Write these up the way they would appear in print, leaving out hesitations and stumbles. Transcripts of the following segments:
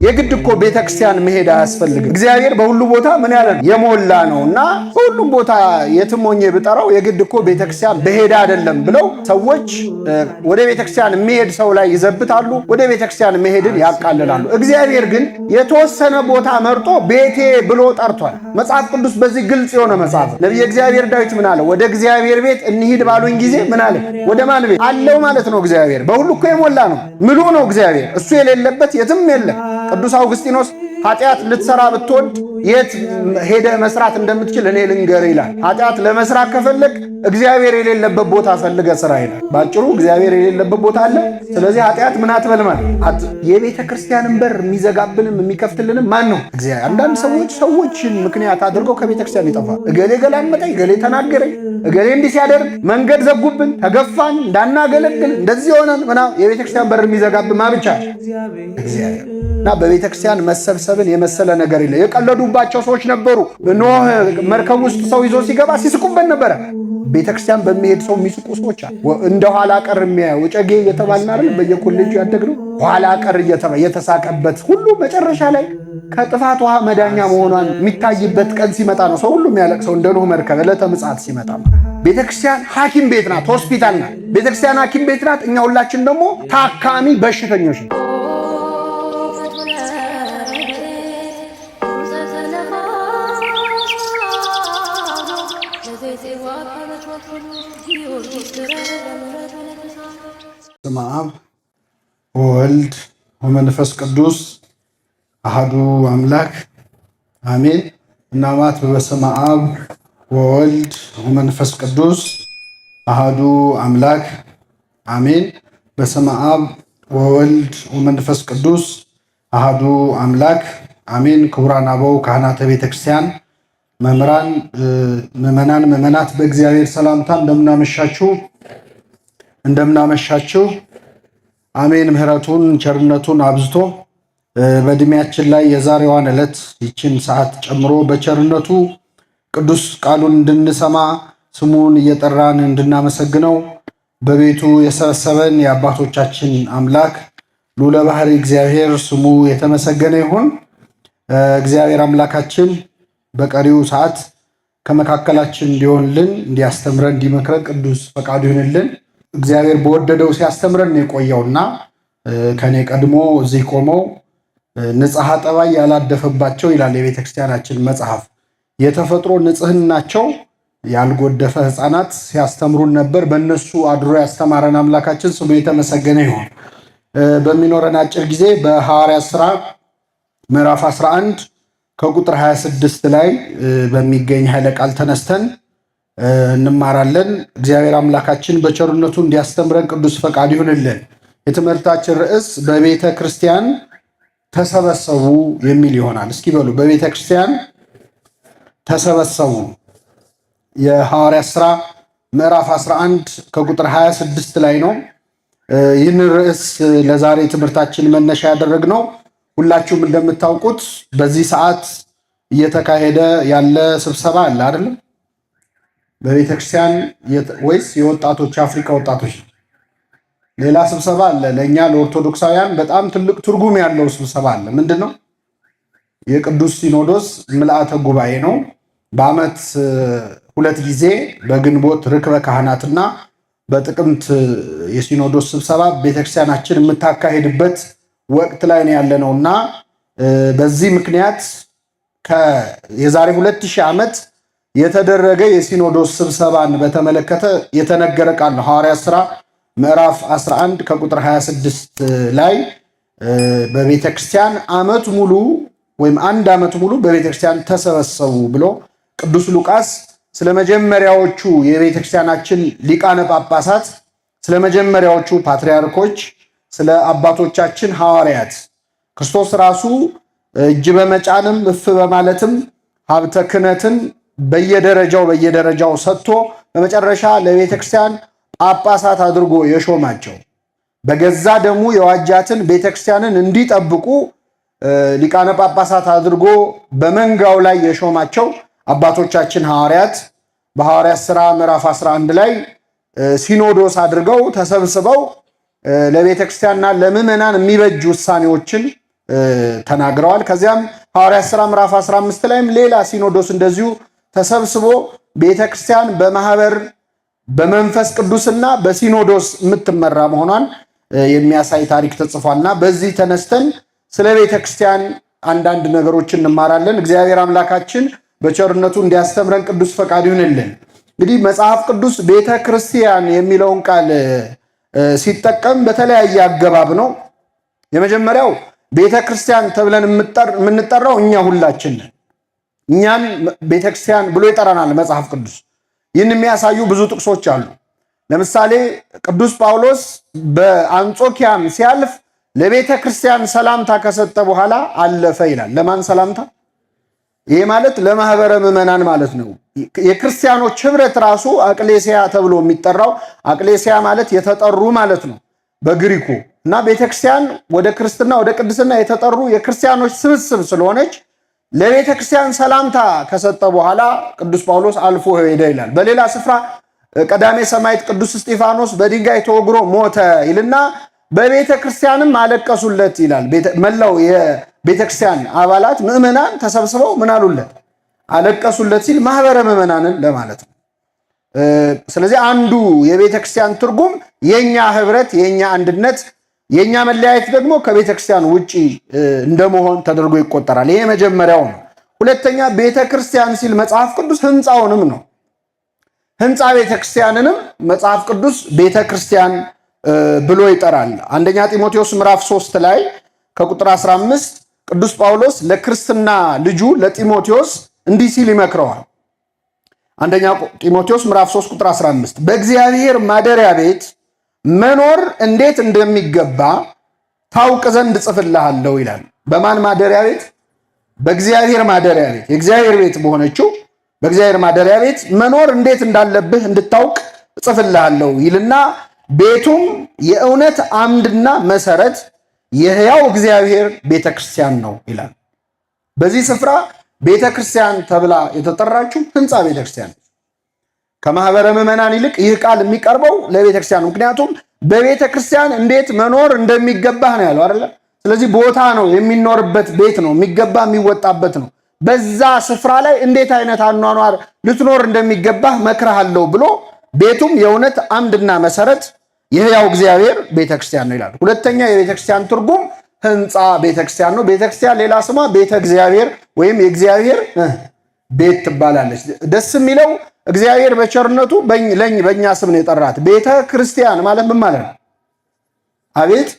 የግድ እኮ ቤተክርስቲያን መሄድ አያስፈልግም። እግዚአብሔር በሁሉ ቦታ ምን ያለ የሞላ ነውና በሁሉም ቦታ የትም ሆኜ ብጠራው የግድ እኮ ቤተክርስቲያን በሄዳ አይደለም ብለው ሰዎች ወደ ቤተክርስቲያን የሚሄድ ሰው ላይ ይዘብታሉ፣ ወደ ቤተክርስቲያን መሄድን ያቃልላሉ። እግዚአብሔር ግን የተወሰነ ቦታ መርጦ ቤቴ ብሎ ጠርቷል። መጽሐፍ ቅዱስ በዚህ ግልጽ የሆነ መጽሐፍ። ነቢየ እግዚአብሔር ዳዊት ምን አለ? ወደ እግዚአብሔር ቤት እንሂድ ባሉኝ ጊዜ ምን አለ? ወደ ማን ቤት አለው ማለት ነው። እግዚአብሔር በሁሉ እኮ የሞላ ነው፣ ምሉ ነው እግዚአብሔር። እሱ የሌለበት የትም የለም። ቅዱስ አውግስጢኖስ ኃጢአት ልትሰራ ብትወድ የት ሄደህ መስራት እንደምትችል እኔ ልንገርህ ይላል። ኃጢአት ለመስራት ከፈለግ እግዚአብሔር የሌለበት ቦታ ፈልገህ ስራ ይላል። ባጭሩ እግዚአብሔር የሌለበት ቦታ አለ። ስለዚህ ኃጢአት ምን አትበልማል። የቤተ ክርስቲያንን በር የሚዘጋብንም የሚከፍትልንም ማን ነው? እግዚአብሔር። አንዳንድ ሰዎችን ምክንያት አድርገው ከቤተ ክርስቲያን ይጠፋል። እገሌ ገላመጠኝ፣ እገሌ ተናገረኝ፣ እገሌ እንዲህ ሲያደርግ መንገድ ዘጉብን፣ ተገፋን፣ እንዳናገለግል እንደዚህ ሆነን ምናምን። የቤተ ክርስቲያን በር የሚዘጋብን ማ ብቻ? እግዚአብሔር። እና በቤተ ክርስቲያን መሰብሰብን የመሰለ ነገር የለ። የቀለዱባቸው ሰዎች ነበሩ። ኖህ መርከብ ውስጥ ሰው ይዞ ሲገባ ሲስቁበት ነበረ። ቤተ ክርስቲያን በሚሄድ ሰው የሚስቁ ሰዎች አሉ። እንደ ኋላ ቀር የሚያየው እጨጌ እየተባልን አይደል በየኮሌጁ ያደግነው። ኋላ ቀር የተሳቀበት ሁሉ መጨረሻ ላይ ከጥፋት ውሃ መዳኛ መሆኗን የሚታይበት ቀን ሲመጣ ነው ሰው ሁሉ የሚያለቅሰው። እንደ ኖህ መርከብ ዕለተ ምጽአት ሲመጣ ቤተ ክርስቲያን ሐኪም ቤት ናት፣ ሆስፒታል ናት። ቤተ ክርስቲያን ሐኪም ቤት ናት። እኛ ሁላችን ደግሞ ታካሚ በሽተኞች ነው። በስመ አብ ወወልድ ወመንፈስ ቅዱስ አሐዱ አምላክ አሜን። እናማት በስመ አብ ወወልድ ወመንፈስ ቅዱስ አሐዱ አምላክ አሜን። በስመ አብ ወወልድ ወመንፈስ ቅዱስ አሐዱ አምላክ አሜን። ክቡራን አበው ካህናተ ቤተክርስቲያን፣ መምህራን፣ ምዕመናን፣ ምዕመናት በእግዚአብሔር ሰላምታ እንደምናመሻችሁ አሜን። ምሕረቱን ቸርነቱን አብዝቶ በእድሜያችን ላይ የዛሬዋን ዕለት ይችን ሰዓት ጨምሮ በቸርነቱ ቅዱስ ቃሉን እንድንሰማ ስሙን እየጠራን እንድናመሰግነው በቤቱ የሰበሰበን የአባቶቻችን አምላክ ልዑለ ባሕርይ እግዚአብሔር ስሙ የተመሰገነ ይሁን። እግዚአብሔር አምላካችን በቀሪው ሰዓት ከመካከላችን እንዲሆንልን፣ እንዲያስተምረን፣ እንዲመክረን ቅዱስ ፈቃዱ ይሁንልን። እግዚአብሔር በወደደው ሲያስተምረን የቆየውና ከኔ ቀድሞ እዚህ ቆመው ንጽሐ ጠባይ ያላደፈባቸው ይላል የቤተ ክርስቲያናችን መጽሐፍ። የተፈጥሮ ንጽህናቸው ያልጎደፈ ሕፃናት ሲያስተምሩን ነበር። በእነሱ አድሮ ያስተማረን አምላካችን ስሙ የተመሰገነ ይሁን። በሚኖረን አጭር ጊዜ በሐዋርያት ሥራ ምዕራፍ 11 ከቁጥር 26 ላይ በሚገኝ ኃይለ ቃል ተነስተን እንማራለን። እግዚአብሔር አምላካችን በቸርነቱ እንዲያስተምረን ቅዱስ ፈቃድ ይሁንልን። የትምህርታችን ርዕስ በቤተ ክርስቲያን ተሰበሰቡ የሚል ይሆናል። እስኪ በሉ በቤተ ክርስቲያን ተሰበሰቡ። የሐዋርያት ሥራ ምዕራፍ 11 ከቁጥር 26 ላይ ነው። ይህንን ርዕስ ለዛሬ ትምህርታችን መነሻ ያደረግነው ሁላችሁም እንደምታውቁት በዚህ ሰዓት እየተካሄደ ያለ ስብሰባ አለ አይደለም? በቤተ ክርስቲያን ወይስ የወጣቶች የአፍሪካ ወጣቶች? ሌላ ስብሰባ አለ። ለእኛ ለኦርቶዶክሳውያን በጣም ትልቅ ትርጉም ያለው ስብሰባ አለ። ምንድን ነው? የቅዱስ ሲኖዶስ ምልአተ ጉባኤ ነው። በዓመት 2 ጊዜ በግንቦት ርክበ ካህናትና በጥቅምት የሲኖዶስ ስብሰባ ቤተክርስቲያናችን የምታካሄድበት ወቅት ላይ ነው ያለነውና በዚህ ምክንያት የዛሬ 2000 ዓመት የተደረገ የሲኖዶስ ስብሰባን በተመለከተ የተነገረ ቃል ነው። ሐዋርያት ሥራ ምዕራፍ 11 ከቁጥር 26 ላይ በቤተክርስቲያን ዓመት ሙሉ ወይም 1 ዓመት ሙሉ በቤተክርስቲያን ተሰበሰቡ ብሎ ቅዱስ ሉቃስ ስለመጀመሪያዎቹ የቤተክርስቲያናችን ሊቃነ ጳጳሳት፣ ስለመጀመሪያዎቹ ፓትርያርኮች፣ ስለ አባቶቻችን ሐዋርያት ክርስቶስ ራሱ እጅ በመጫንም እፍ በማለትም ሀብተ ክህነትን በየደረጃው ሰጥቶ በመጨረሻ ለቤተክርስቲያን ጳጳሳት አድርጎ የሾማቸው በገዛ ደሙ የዋጃትን ቤተክርስቲያንን እንዲጠብቁ ሊቃነ ጳጳሳት አድርጎ በመንጋው ላይ የሾማቸው አባቶቻችን ሐዋርያት በሐዋርያት ሥራ ምዕራፍ 11 ላይ ሲኖዶስ አድርገው ተሰብስበው ለቤተክርስቲያንና ለምዕመናን የሚበጅ ውሳኔዎችን ተናግረዋል። ከዚያም ሐዋርያት ሥራ ምዕራፍ 15 ላይም ሌላ ሲኖዶስ እንደዚሁ ተሰብስቦ ቤተክርስቲያን በማህበር በመንፈስ ቅዱስና በሲኖዶስ የምትመራ መሆኗን የሚያሳይ ታሪክ ተጽፏልና በዚህ ተነስተን ስለ ቤተክርስቲያን አንዳንድ ነገሮችን እንማራለን። እግዚአብሔር አምላካችን በቸርነቱ እንዲያስተምረን ቅዱስ ፈቃድ ይሁንልን። እንግዲህ መጽሐፍ ቅዱስ ቤተክርስቲያን የሚለውን ቃል ሲጠቀም በተለያየ አገባብ ነው። የመጀመሪያው ቤተክርስቲያን ተብለን የምንጠራው እኛ ሁላችን ነን። እኛን ቤተክርስቲያን ብሎ ይጠራናል መጽሐፍ ቅዱስ። ይህን የሚያሳዩ ብዙ ጥቅሶች አሉ። ለምሳሌ ቅዱስ ጳውሎስ በአንጾኪያም ሲያልፍ ለቤተ ክርስቲያን ሰላምታ ከሰጠ በኋላ አለፈ ይላል። ለማን ሰላምታ? ይሄ ማለት ለማህበረ ምዕመናን ማለት ነው። የክርስቲያኖች ህብረት ራሱ አቅሌሲያ ተብሎ የሚጠራው አቅሌሲያ ማለት የተጠሩ ማለት ነው በግሪኩ እና ቤተክርስቲያን ወደ ክርስትና ወደ ቅድስና የተጠሩ የክርስቲያኖች ስብስብ ስለሆነች ለቤተ ክርስቲያን ሰላምታ ከሰጠ በኋላ ቅዱስ ጳውሎስ አልፎ ሄደ ይላል። በሌላ ስፍራ ቀዳሜ ሰማዕት ቅዱስ እስጢፋኖስ በድንጋይ ተወግሮ ሞተ ይልና በቤተ ክርስቲያንም አለቀሱለት ይላል። መላው የቤተ ክርስቲያን አባላት ምዕመናን ተሰብስበው ምን አሉለት? አለቀሱለት ሲል ማህበረ ምዕመናንን ለማለት ነው። ስለዚህ አንዱ የቤተ ክርስቲያን ትርጉም የኛ ህብረት፣ የኛ አንድነት፣ የኛ መለያየት ደግሞ ከቤተ ክርስቲያን ውጪ እንደመሆን ተደርጎ ይቆጠራል። ይሄ መጀመሪያው ነው። ሁለተኛ ቤተ ክርስቲያን ሲል መጽሐፍ ቅዱስ ህንፃውንም ነው። ህንፃ ቤተ ክርስቲያንንም መጽሐፍ ቅዱስ ቤተ ክርስቲያን ብሎ ይጠራል። አንደኛ ጢሞቴዎስ ምዕራፍ 3 ላይ ከቁጥር 15 ቅዱስ ጳውሎስ ለክርስትና ልጁ ለጢሞቴዎስ እንዲህ ሲል ይመክረዋል። አንደኛ ጢሞቴዎስ ምዕራፍ 3 ቁጥር 15 በእግዚአብሔር ማደሪያ ቤት መኖር እንዴት እንደሚገባ ታውቅ ዘንድ ጽፍልሃለሁ ይላል። በማን ማደሪያ ቤት? በእግዚአብሔር ማደሪያ ቤት። የእግዚአብሔር ቤት በሆነችው በእግዚአብሔር ማደሪያ ቤት መኖር እንዴት እንዳለብህ እንድታውቅ ጽፍልሃለሁ ይልና ቤቱም የእውነት አምድና መሰረት የሕያው እግዚአብሔር ቤተክርስቲያን ነው ይላል። በዚህ ስፍራ ቤተክርስቲያን ተብላ የተጠራችው ህንፃ ቤተክርስቲያን ከማህበረ ምዕመናን ይልቅ ይህ ቃል የሚቀርበው ለቤተክርስቲያን ነው። ምክንያቱም በቤተክርስቲያን እንዴት መኖር እንደሚገባህ ነው ያለው አይደለ? ስለዚህ ቦታ ነው፣ የሚኖርበት ቤት ነው፣ የሚገባ የሚወጣበት ነው። በዛ ስፍራ ላይ እንዴት አይነት አኗኗር ልትኖር እንደሚገባህ መክረሃለሁ ብሎ ቤቱም የእውነት አምድና መሰረት የሕያው እግዚአብሔር ቤተክርስቲያን ነው ይላል። ሁለተኛ የቤተክርስቲያን ትርጉም ህንፃ ቤተክርስቲያን ነው። ቤተክርስቲያን ሌላ ስሟ ቤተ እግዚአብሔር ወይም የእግዚአብሔር ቤት ትባላለች። ደስ የሚለው እግዚአብሔር በቸርነቱ በእኛ ስም ነው የጠራት። ቤተ ክርስቲያን ማለት ምን ማለት ነው? አቤት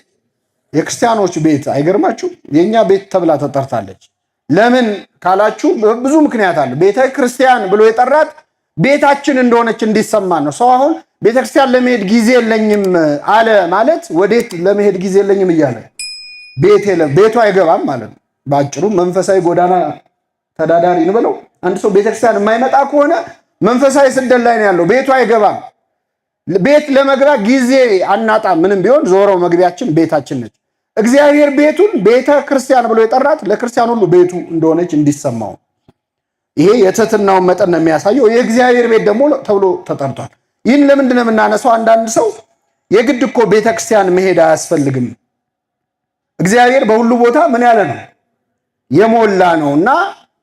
የክርስቲያኖች ቤት አይገርማችሁ? የእኛ ቤት ተብላ ተጠርታለች። ለምን ካላችሁ ብዙ ምክንያት አለ። ቤተ ክርስቲያን ብሎ የጠራት ቤታችን እንደሆነች እንዲሰማን ነው። ሰው አሁን ቤተክርስቲያን ለመሄድ ጊዜ የለኝም አለ ማለት ወዴት ለመሄድ ጊዜ የለኝም እያለ ቤቱ አይገባም ማለት ነው። በአጭሩ መንፈሳዊ ጎዳና ተዳዳሪ እንበለው። አንድ ሰው ቤተክርስቲያን የማይመጣ ከሆነ መንፈሳዊ ስደት ላይ ነው ያለው። ቤቱ አይገባም። ቤት ለመግባት ጊዜ አናጣ። ምንም ቢሆን ዞሮ መግቢያችን ቤታችን ነች። እግዚአብሔር ቤቱን ቤተ ክርስቲያን ብሎ የጠራት ለክርስቲያን ሁሉ ቤቱ እንደሆነች እንዲሰማው። ይሄ የትህትናውን መጠን ነው የሚያሳየው። የእግዚአብሔር ቤት ደግሞ ተብሎ ተጠርቷል። ይህን ለምንድን ነው የምናነሳው? አንዳንድ ሰው የግድ እኮ ቤተክርስቲያን መሄድ አያስፈልግም፣ እግዚአብሔር በሁሉ ቦታ ምን ያለ ነው የሞላ ነው እና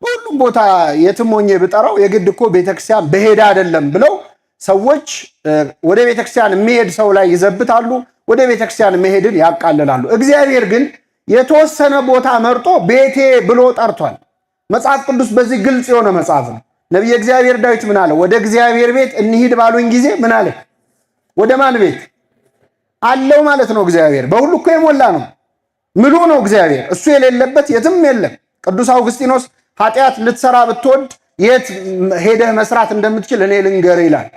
በሁሉም ቦታ የትም ሆኜ ብጠራው የግድ እኮ ቤተክርስቲያን በሄዳ አይደለም ብለው ሰዎች ወደ ቤተክርስቲያን የሚሄድ ሰው ላይ ይዘብታሉ፣ ወደ ቤተክርስቲያን መሄድን ያቃልላሉ። እግዚአብሔር ግን የተወሰነ ቦታ መርጦ ቤቴ ብሎ ጠርቷል። መጽሐፍ ቅዱስ በዚህ ግልጽ የሆነ መጽሐፍ ነው። ነቢየ እግዚአብሔር ዳዊት ምን አለ? ወደ እግዚአብሔር ቤት እንሂድ ባሉኝ ጊዜ ምን አለ? ወደ ማን ቤት አለው ማለት ነው። እግዚአብሔር በሁሉ እኮ የሞላ ነው፣ ምሉ ነው እግዚአብሔር። እሱ የሌለበት የትም የለም። ቅዱስ አውግስጢኖስ ኃጢአት ልትሰራ ብትወድ የት ሄደህ መስራት እንደምትችል እኔ ልንገር ይላል።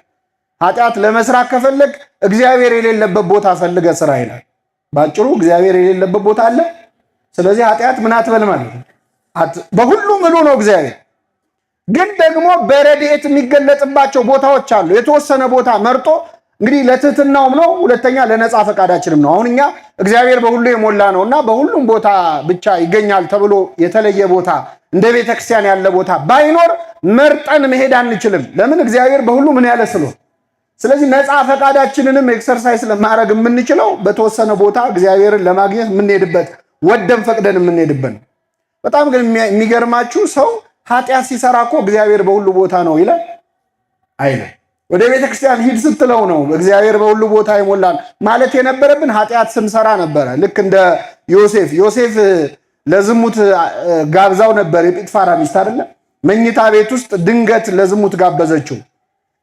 ኃጢአት ለመስራት ከፈለግ እግዚአብሔር የሌለበት ቦታ ፈልገ ስራ ይላል። ባጭሩ እግዚአብሔር የሌለበት ቦታ አለ። ስለዚህ ኃጢአት ምን አትበል ማለት ነው። በሁሉ ምሉ ነው እግዚአብሔር። ግን ደግሞ በረድኤት የሚገለጥባቸው ቦታዎች አሉ። የተወሰነ ቦታ መርጦ እንግዲህ ለትህትናውም ነው፣ ሁለተኛ ለነጻ ፈቃዳችንም ነው። አሁን እኛ እግዚአብሔር በሁሉ የሞላ ነውና በሁሉም ቦታ ብቻ ይገኛል ተብሎ የተለየ ቦታ እንደ ቤተክርስቲያን ያለ ቦታ ባይኖር መርጠን መሄድ አንችልም። ለምን? እግዚአብሔር በሁሉ ምን ያለ ስለሆነ። ስለዚህ ነጻ ፈቃዳችንንም ኤክሰርሳይዝ ለማድረግ የምንችለው በተወሰነ ቦታ እግዚአብሔርን ለማግኘት የምንሄድበት ወደን ፈቅደን የምንሄድበት ነው። በጣም ግን የሚገርማችሁ ሰው ኃጢአት ሲሰራ እኮ እግዚአብሔር በሁሉ ቦታ ነው ይላል አይልም። ወደ ቤተክርስቲያን ሂድ ስትለው ነው እግዚአብሔር በሁሉ ቦታ ይሞላል ማለት የነበረብን ኃጢአት ስንሰራ ነበረ። ልክ እንደ ዮሴፍ ለዝሙት ጋብዛው ነበር የጲጥፋራ ሚስት አይደለ? መኝታ ቤት ውስጥ ድንገት ለዝሙት ጋበዘችው።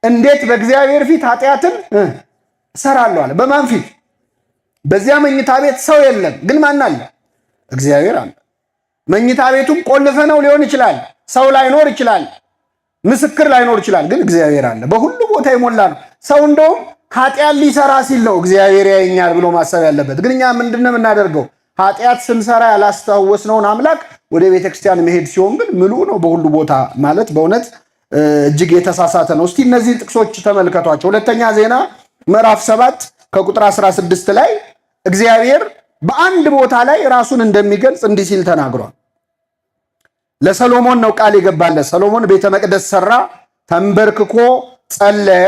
እንዴት በእግዚአብሔር ፊት ኃጢአትን እሰራለሁ አለ። በማን ፊት? በዚያ መኝታ ቤት ሰው የለም፣ ግን ማን አለ? እግዚአብሔር አለ። መኝታ ቤቱም ቆልፈነው ሊሆን ይችላል፣ ሰው ላይኖር ይችላል፣ ምስክር ላይኖር ይችላል፣ ግን እግዚአብሔር አለ። በሁሉ ቦታ ይሞላ ነው። ሰው እንደውም ኃጢአት ሊሰራ ሲል ነው እግዚአብሔር ያየኛል ብሎ ማሰብ ያለበት። ግን እኛ ምንድነው የምናደርገው? ኃጢአት ስንሰራ ያላስታወስነውን አምላክ ወደ ቤተክርስቲያን መሄድ ሲሆን ግን ምሉ ነው በሁሉ ቦታ ማለት በእውነት እጅግ የተሳሳተ ነው። እስቲ እነዚህን ጥቅሶች ተመልከቷቸው። ሁለተኛ ዜና ምዕራፍ 7 ከቁጥር 16 ላይ እግዚአብሔር በአንድ ቦታ ላይ ራሱን እንደሚገልጽ እንዲህ ሲል ተናግሯል። ለሰሎሞን ነው ቃል የገባለት። ሰሎሞን ቤተ መቅደስ ሰራ፣ ተንበርክኮ ጸለየ።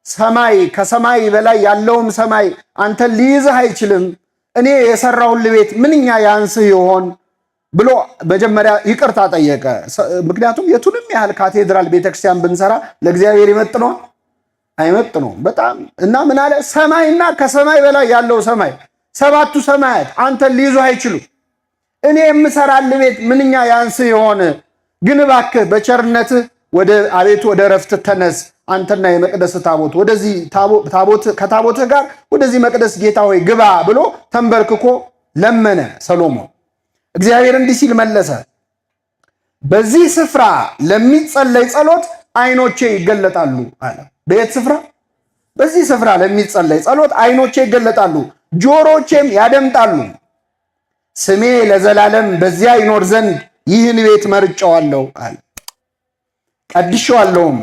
ሰማይ ከሰማይ በላይ ያለውም ሰማይ አንተን ሊይዝህ አይችልም፣ እኔ የሰራሁልህ ቤት ምንኛ ያንስህ ይሆን ብሎ መጀመሪያ ይቅርታ ጠየቀ። ምክንያቱም የቱንም ያህል ካቴድራል ቤተክርስቲያን ብንሰራ ለእግዚአብሔር ይመጥነዋል? አይመጥነውም በጣም እና ምን አለ? ሰማይና ከሰማይ በላይ ያለው ሰማይ ሰባቱ ሰማያት አንተን ሊይዙህ አይችሉም፣ እኔ የምሰራልህ ቤት ምንኛ ያንስህ ይሆን? ግን እባክህ በቸርነትህ አቤቱ ወደ ረፍት ተነስ፣ አንተና የመቅደስ ታቦት ወደዚህ ከታቦትህ ጋር ወደዚህ መቅደስ ጌታ ሆይ ግባ ብሎ ተንበርክኮ ለመነ ሰሎሞን። እግዚአብሔር እንዲህ ሲል መለሰ፣ በዚህ ስፍራ ለሚጸለይ ጸሎት አይኖቼ ይገለጣሉ አለ። በየት ስፍራ? በዚህ ስፍራ ለሚጸለይ ጸሎት አይኖቼ ይገለጣሉ፣ ጆሮቼም ያደምጣሉ። ስሜ ለዘላለም በዚያ ይኖር ዘንድ ይህን ቤት መርጨዋለሁ አለ። ቀድሼዋለሁም፣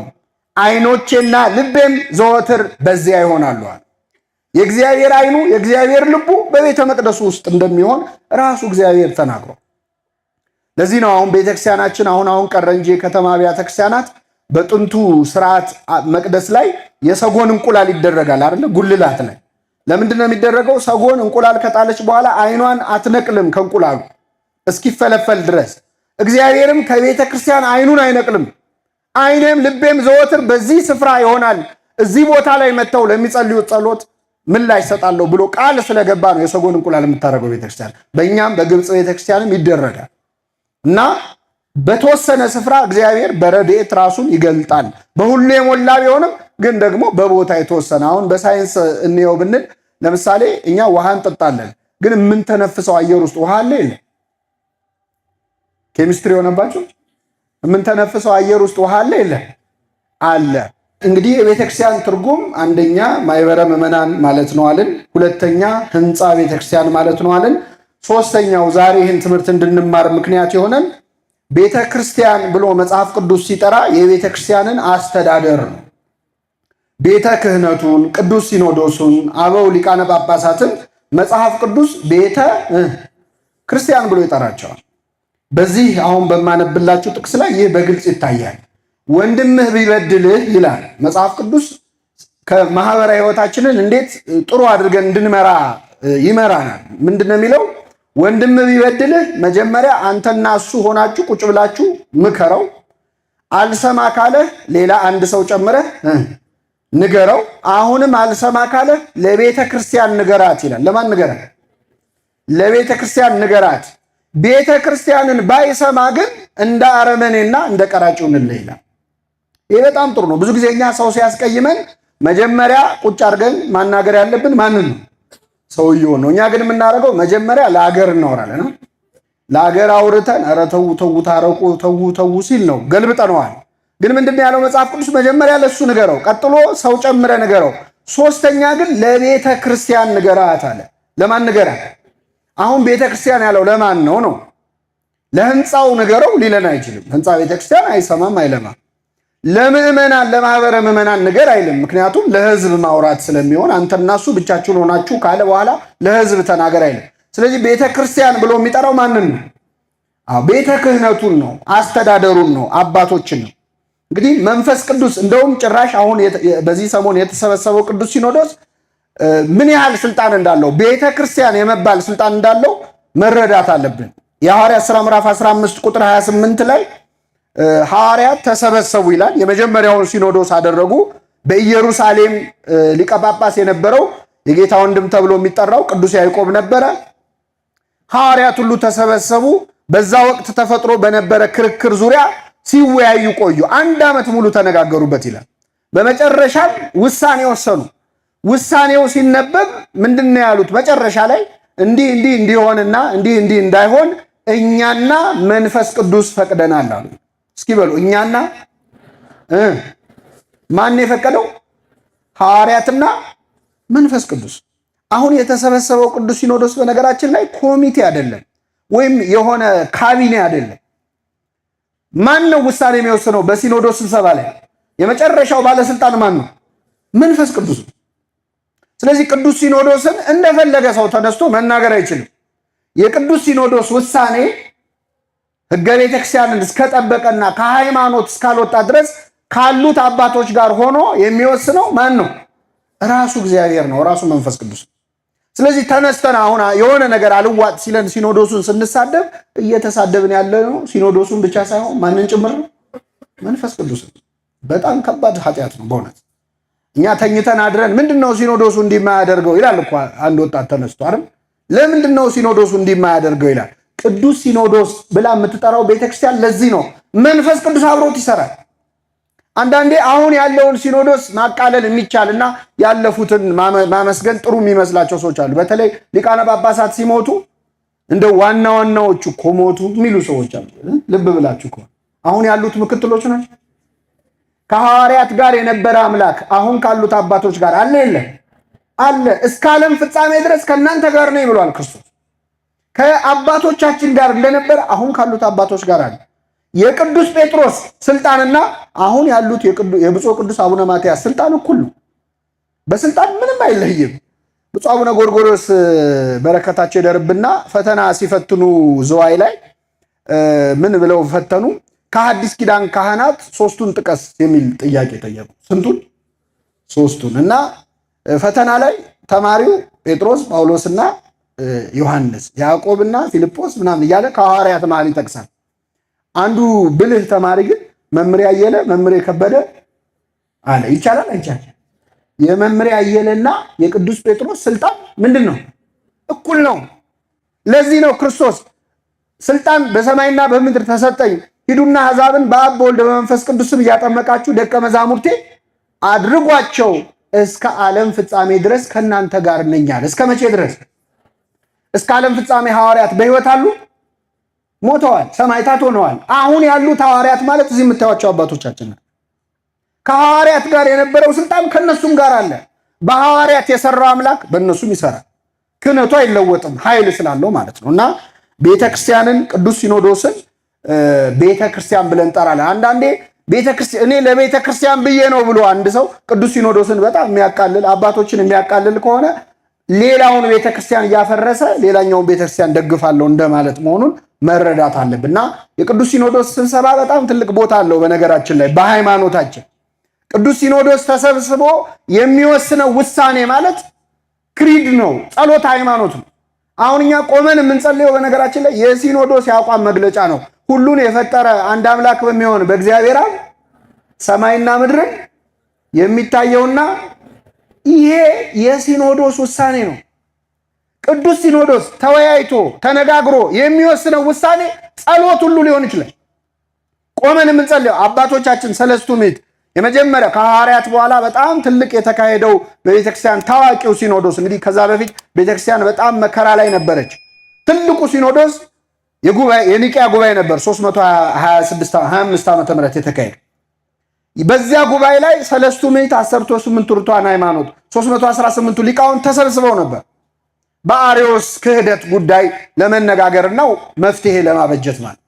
አይኖቼና ልቤም ዘወትር በዚያ ይሆናሉ አለ። የእግዚአብሔር አይኑ የእግዚአብሔር ልቡ በቤተ መቅደሱ ውስጥ እንደሚሆን ራሱ እግዚአብሔር ተናግሯል። ለዚህ ነው አሁን ቤተክርስቲያናችን አሁን ቀረ እንጂ የከተማ አብያተ ክርስቲያናት በጥንቱ ስርዓት መቅደስ ላይ የሰጎን እንቁላል ይደረጋል አይደለ? ጉልላት ላይ ለምንድን ነው የሚደረገው? ሰጎን እንቁላል ከጣለች በኋላ አይኗን አትነቅልም ከእንቁላሉ እስኪፈለፈል ድረስ። እግዚአብሔርም ከቤተ ክርስቲያን አይኑን አይነቅልም። አይኔም ልቤም ዘወትር በዚህ ስፍራ ይሆናል። እዚህ ቦታ ላይ መጥተው ለሚጸልዩት ጸሎት ምላሽ እሰጣለሁ ብሎ ቃል ስለገባ ነው የሰጎን እንቁላል የምታደርገው ቤተክርስቲያን። በእኛም በግብፅ ቤተክርስቲያንም ይደረጋል እና በተወሰነ ስፍራ እግዚአብሔር በረድኤት ራሱን ይገልጣል። በሁሉ የሞላ ቢሆንም ግን ደግሞ በቦታ የተወሰነ። አሁን በሳይንስ እንየው ብንል ለምሳሌ እኛ ውሃ እንጠጣለን፣ ግን የምንተነፍሰው አየር ውስጥ ውሃ አለ የለ? ኬሚስትሪ የሆነባቸው የምንተነፍሰው አየር ውስጥ ውሃ አለ የለ? አለ። እንግዲህ የቤተክርስቲያን ትርጉም አንደኛ ማይበረ ምዕመናን ማለት ነው አለን። ሁለተኛ ህንፃ ቤተክርስቲያን ማለት ነው አለን። ሶስተኛው ዛሬ ይህን ትምህርት እንድንማር ምክንያት የሆነን ቤተ ክርስቲያን ብሎ መጽሐፍ ቅዱስ ሲጠራ የቤተ ክርስቲያንን አስተዳደር ነው። ቤተ ክህነቱን፣ ቅዱስ ሲኖዶሱን፣ አበው ሊቃነ ጳጳሳትን መጽሐፍ ቅዱስ ቤተ ክርስቲያን ብሎ ይጠራቸዋል። በዚህ አሁን በማነብላችሁ ጥቅስ ላይ ይህ በግልጽ ይታያል። ወንድምህ ቢበድልህ ይላል መጽሐፍ ቅዱስ። ከማህበራዊ ህይወታችንን እንዴት ጥሩ አድርገን እንድንመራ ይመራናል። ምንድን ነው የሚለው? ወንድምህ ቢበድልህ መጀመሪያ አንተና እሱ ሆናችሁ ቁጭ ብላችሁ ምከረው። አልሰማ ካለህ ሌላ አንድ ሰው ጨምረህ ንገረው። አሁንም አልሰማ ካለህ ለቤተ ክርስቲያን ንገራት ይላል። ለማን ንገራት? ለቤተ ክርስቲያን ንገራት። ቤተ ክርስቲያንን ባይሰማ ግን እንደ አረመኔና እንደ ቀራጭ ይሁንልህ ይላል። ይህ በጣም ጥሩ ነው። ብዙ ጊዜ እኛ ሰው ሲያስቀይመን መጀመሪያ ቁጭ አድርገን ማናገር ያለብን ማንን ነው? ሰውየውን ነው። እኛ ግን የምናደርገው መጀመሪያ ለአገር እናወራለን። ለአገር አውርተን ኧረ ተው ተው ታረቁ ተው ተው ሲል ነው ገልብጠነዋል። ግን ምንድነው ያለው መጽሐፍ ቅዱስ? መጀመሪያ ለሱ ንገረው፣ ቀጥሎ ሰው ጨምረ ንገረው፣ ሶስተኛ ግን ለቤተ ክርስቲያን ንገራት አለ። ለማን ንገራት? አሁን ቤተ ክርስቲያን ያለው ለማን ነው ነው? ለህንፃው ንገረው ሊለን አይችልም። ህንፃ ቤተ ክርስቲያን አይሰማም አይለማም። ለምእመናን ለማህበረ ምእመናን ንገር አይልም። ምክንያቱም ለህዝብ ማውራት ስለሚሆን አንተና እሱ ብቻችሁን ሆናችሁ ካለ በኋላ ለህዝብ ተናገር አይልም። ስለዚህ ቤተ ክርስቲያን ብሎ የሚጠራው ማንን ነው? ቤተ ክህነቱን ነው፣ አስተዳደሩን ነው፣ አባቶችን ነው። እንግዲህ መንፈስ ቅዱስ እንደውም ጭራሽ አሁን በዚህ ሰሞን የተሰበሰበው ቅዱስ ሲኖዶስ ምን ያህል ስልጣን እንዳለው ቤተ ክርስቲያን የመባል ስልጣን እንዳለው መረዳት አለብን። የሐዋርያት ሥራ ምዕራፍ 15 ቁጥር 28 ላይ ሐዋርያት ተሰበሰቡ ይላል። የመጀመሪያውን ሲኖዶስ አደረጉ። በኢየሩሳሌም ሊቀ ጳጳስ የነበረው የጌታ ወንድም ተብሎ የሚጠራው ቅዱስ ያዕቆብ ነበረ። ሐዋርያት ሁሉ ተሰበሰቡ። በዛ ወቅት ተፈጥሮ በነበረ ክርክር ዙሪያ ሲወያዩ ቆዩ። 1 ዓመት ሙሉ ተነጋገሩበት ይላል። በመጨረሻም ውሳኔ ወሰኑ። ውሳኔው ሲነበብ ምንድነው ያሉት? መጨረሻ ላይ እንዲህ እንዲሆንና እንዲህ እንዳይሆን እኛና መንፈስ ቅዱስ ፈቅደናል አሉ። እስኪ በሉ እኛና ማን የፈቀደው? ሐዋርያትና መንፈስ ቅዱስ። አሁን የተሰበሰበው ቅዱስ ሲኖዶስ በነገራችን ላይ ኮሚቴ አይደለም፣ ወይም የሆነ ካቢኔ አይደለም። ማን ነው ውሳኔ የሚወስነው? በሲኖዶስ ስብሰባ ላይ የመጨረሻው ባለስልጣን ማን ነው? መንፈስ ቅዱስ። ስለዚህ ቅዱስ ሲኖዶስን እንደፈለገ ሰው ተነስቶ መናገር አይችልም። የቅዱስ ሲኖዶስ ውሳኔ ሕገ ቤተክርስቲያንን እስከጠበቀና ከሃይማኖት እስካልወጣ ድረስ ካሉት አባቶች ጋር ሆኖ የሚወስነው ማን ነው? ራሱ እግዚአብሔር ነው፣ ራሱ መንፈስ ቅዱስ። ስለዚህ ተነስተን አሁን የሆነ ነገር አልዋጥ ሲለን ሲኖዶሱን ስንሳደብ እየተሳደብን ያለ ነው ሲኖዶሱን ብቻ ሳይሆን ማንን ጭምር ነው? መንፈስ ቅዱስን። በጣም ከባድ ኃጢአት ነው በእውነት። እኛ ተኝተን አድረን ምንድነው ሲኖዶሱ እንዲማያደርገው ይላል እኮ አንድ ወጣት ተነስቶ አይደል? ለምንድነው ሲኖዶሱ እንዲማያደርገው ይላል። ቅዱስ ሲኖዶስ ብላ የምትጠራው ቤተክርስቲያን ለዚህ ነው። መንፈስ ቅዱስ አብሮት ይሰራል። አንዳንዴ አሁን ያለውን ሲኖዶስ ማቃለል የሚቻልና ያለፉትን ማመስገን ጥሩ የሚመስላቸው ሰዎች አሉ። በተለይ ሊቃነ ጳጳሳት ሲሞቱ እንደ ዋናዎቹ እኮ ሞቱ የሚሉ ሰዎች አሉ። ልብ ብላችሁ እኮ አሁን ያሉት ምክትሎች ናቸው። ከሐዋርያት ጋር የነበረ አምላክ አሁን ካሉት አባቶች ጋር አለ የለም? አለ። እስከ ዓለም ፍጻሜ ድረስ ከእናንተ ጋር ነው ብሏል ክርስቶስ። ከአባቶቻችን ጋር እንደነበረ አሁን ካሉት አባቶች ጋር አለ። የቅዱስ ጴጥሮስ ስልጣንና አሁን ያሉት የብፁዕ ቅዱስ አቡነ ማትያስ ስልጣን እኩል ነው። በስልጣን ምንም አይለይም። ብፁዕ አቡነ ጎርጎርዮስ በረከታቸው ይደርብና ፈተና ሲፈትኑ ዝዋይ ላይ ምን ብለው ፈተኑ? ከሐዲስ ኪዳን ካህናት 3ቱን ጥቀስ የሚል ጥያቄ ጠየቁ። ስንቱን? 3ቱን። እና ፈተና ላይ ተማሪው ጴጥሮስ፣ ጳውሎስና ዮሐንስ፣ ያዕቆብና ፊልጶስ ምናምን እያለ ከሐዋርያት መሃል ይጠቅሳል። አንዱ ብልህ ተማሪ ግን መምሬ አየለ፣ መምሬ ከበደ አለ። ይቻላል አይቻልም? የመምሬ አየለና የቅዱስ ጴጥሮስ ስልጣን ምንድን ነው? እኩል ነው። ለዚህ ነው ክርስቶስ ስልጣን በሰማይና በምድር ተሰጠኝ፣ ሂዱና አሕዛብን በአብ በወልድ በመንፈስ ቅዱስ ስም እያጠመቃችሁ ደቀ መዛሙርቴ አድርጓቸው፣ እስከ ዓለም ፍጻሜ ድረስ ከእናንተ ጋር ነኝ አለ። እስከ መቼ ድረስ? እስከ ዓለም ፍጻሜ። ሐዋርያት በሕይወት አሉ? ሞተዋል፣ ሰማዕታት ሆነዋል። አሁን ያሉት ሐዋርያት ማለት እዚህ የምታዩቸው አባቶቻችን ነው። ከሐዋርያት ጋር የነበረው ስልጣን ከነሱም ጋር አለ። በሐዋርያት የሰራው አምላክ በእነሱም ይሰራል። ክህነቱ አይለወጥም፣ ኃይል ስላለው ማለት ነው። እና ቤተክርስቲያንን ቅዱስ ሲኖዶስን ቤተክርስቲያን ብለን ጠራለን። አንዳንዴ ቤተክርስቲያን እኔ ለቤተክርስቲያን ብዬ ነው ብሎ አንድ ሰው ቅዱስ ሲኖዶስን በጣም የሚያቃልል አባቶችን የሚያቃልል ከሆነ ሌላውን ቤተክርስቲያን እያፈረሰ ሌላኛውን ቤተክርስቲያን ደግፋለሁ እንደማለት መሆኑን መረዳት አለብን። እና የቅዱስ ሲኖዶስ ስብሰባ በጣም ትልቅ ቦታ አለው። በነገራችን ላይ በሃይማኖታችን ቅዱስ ሲኖዶስ ተሰብስቦ የሚወስነው ውሳኔ ማለት ክሪድ ነው፣ ጸሎት ሃይማኖት ነው። አሁን እኛ ቆመን የምንጸልየው በነገራችን ላይ የሲኖዶስ የአቋም መግለጫ ነው። ሁሉን የፈጠረ አንድ አምላክ በሚሆን በእግዚአብሔር አብ ሰማይና ምድርን የሚታየውና ይሄ የሲኖዶስ ውሳኔ ነው። ቅዱስ ሲኖዶስ ተወያይቶ ተነጋግሮ የሚወስነው ውሳኔ ጸሎት ሁሉ ሊሆን ይችላል። ቆመን የምንጸልየው አባቶቻችን ሰለስቱ ምዕት የመጀመሪያ ከሐዋርያት በኋላ በጣም ትልቅ የተካሄደው በቤተክርስቲያን ታዋቂው ሲኖዶስ እንግዲህ ከዛ በፊት ቤተክርስቲያን በጣም መከራ ላይ ነበረች። ትልቁ ሲኖዶስ የኒቂያ ጉባኤ ነበር 325 ዓመተ ምህረት የተካሄደ። በዚያ ጉባኤ ላይ ሰለስቱ ምዕት 18 ርቱዓነ ሃይማኖት 318ቱ ሊቃውንት ተሰብስበው ነበር በአርዮስ ክህደት ጉዳይ ለመነጋገርና መፍትሄ ለማበጀት ማለት።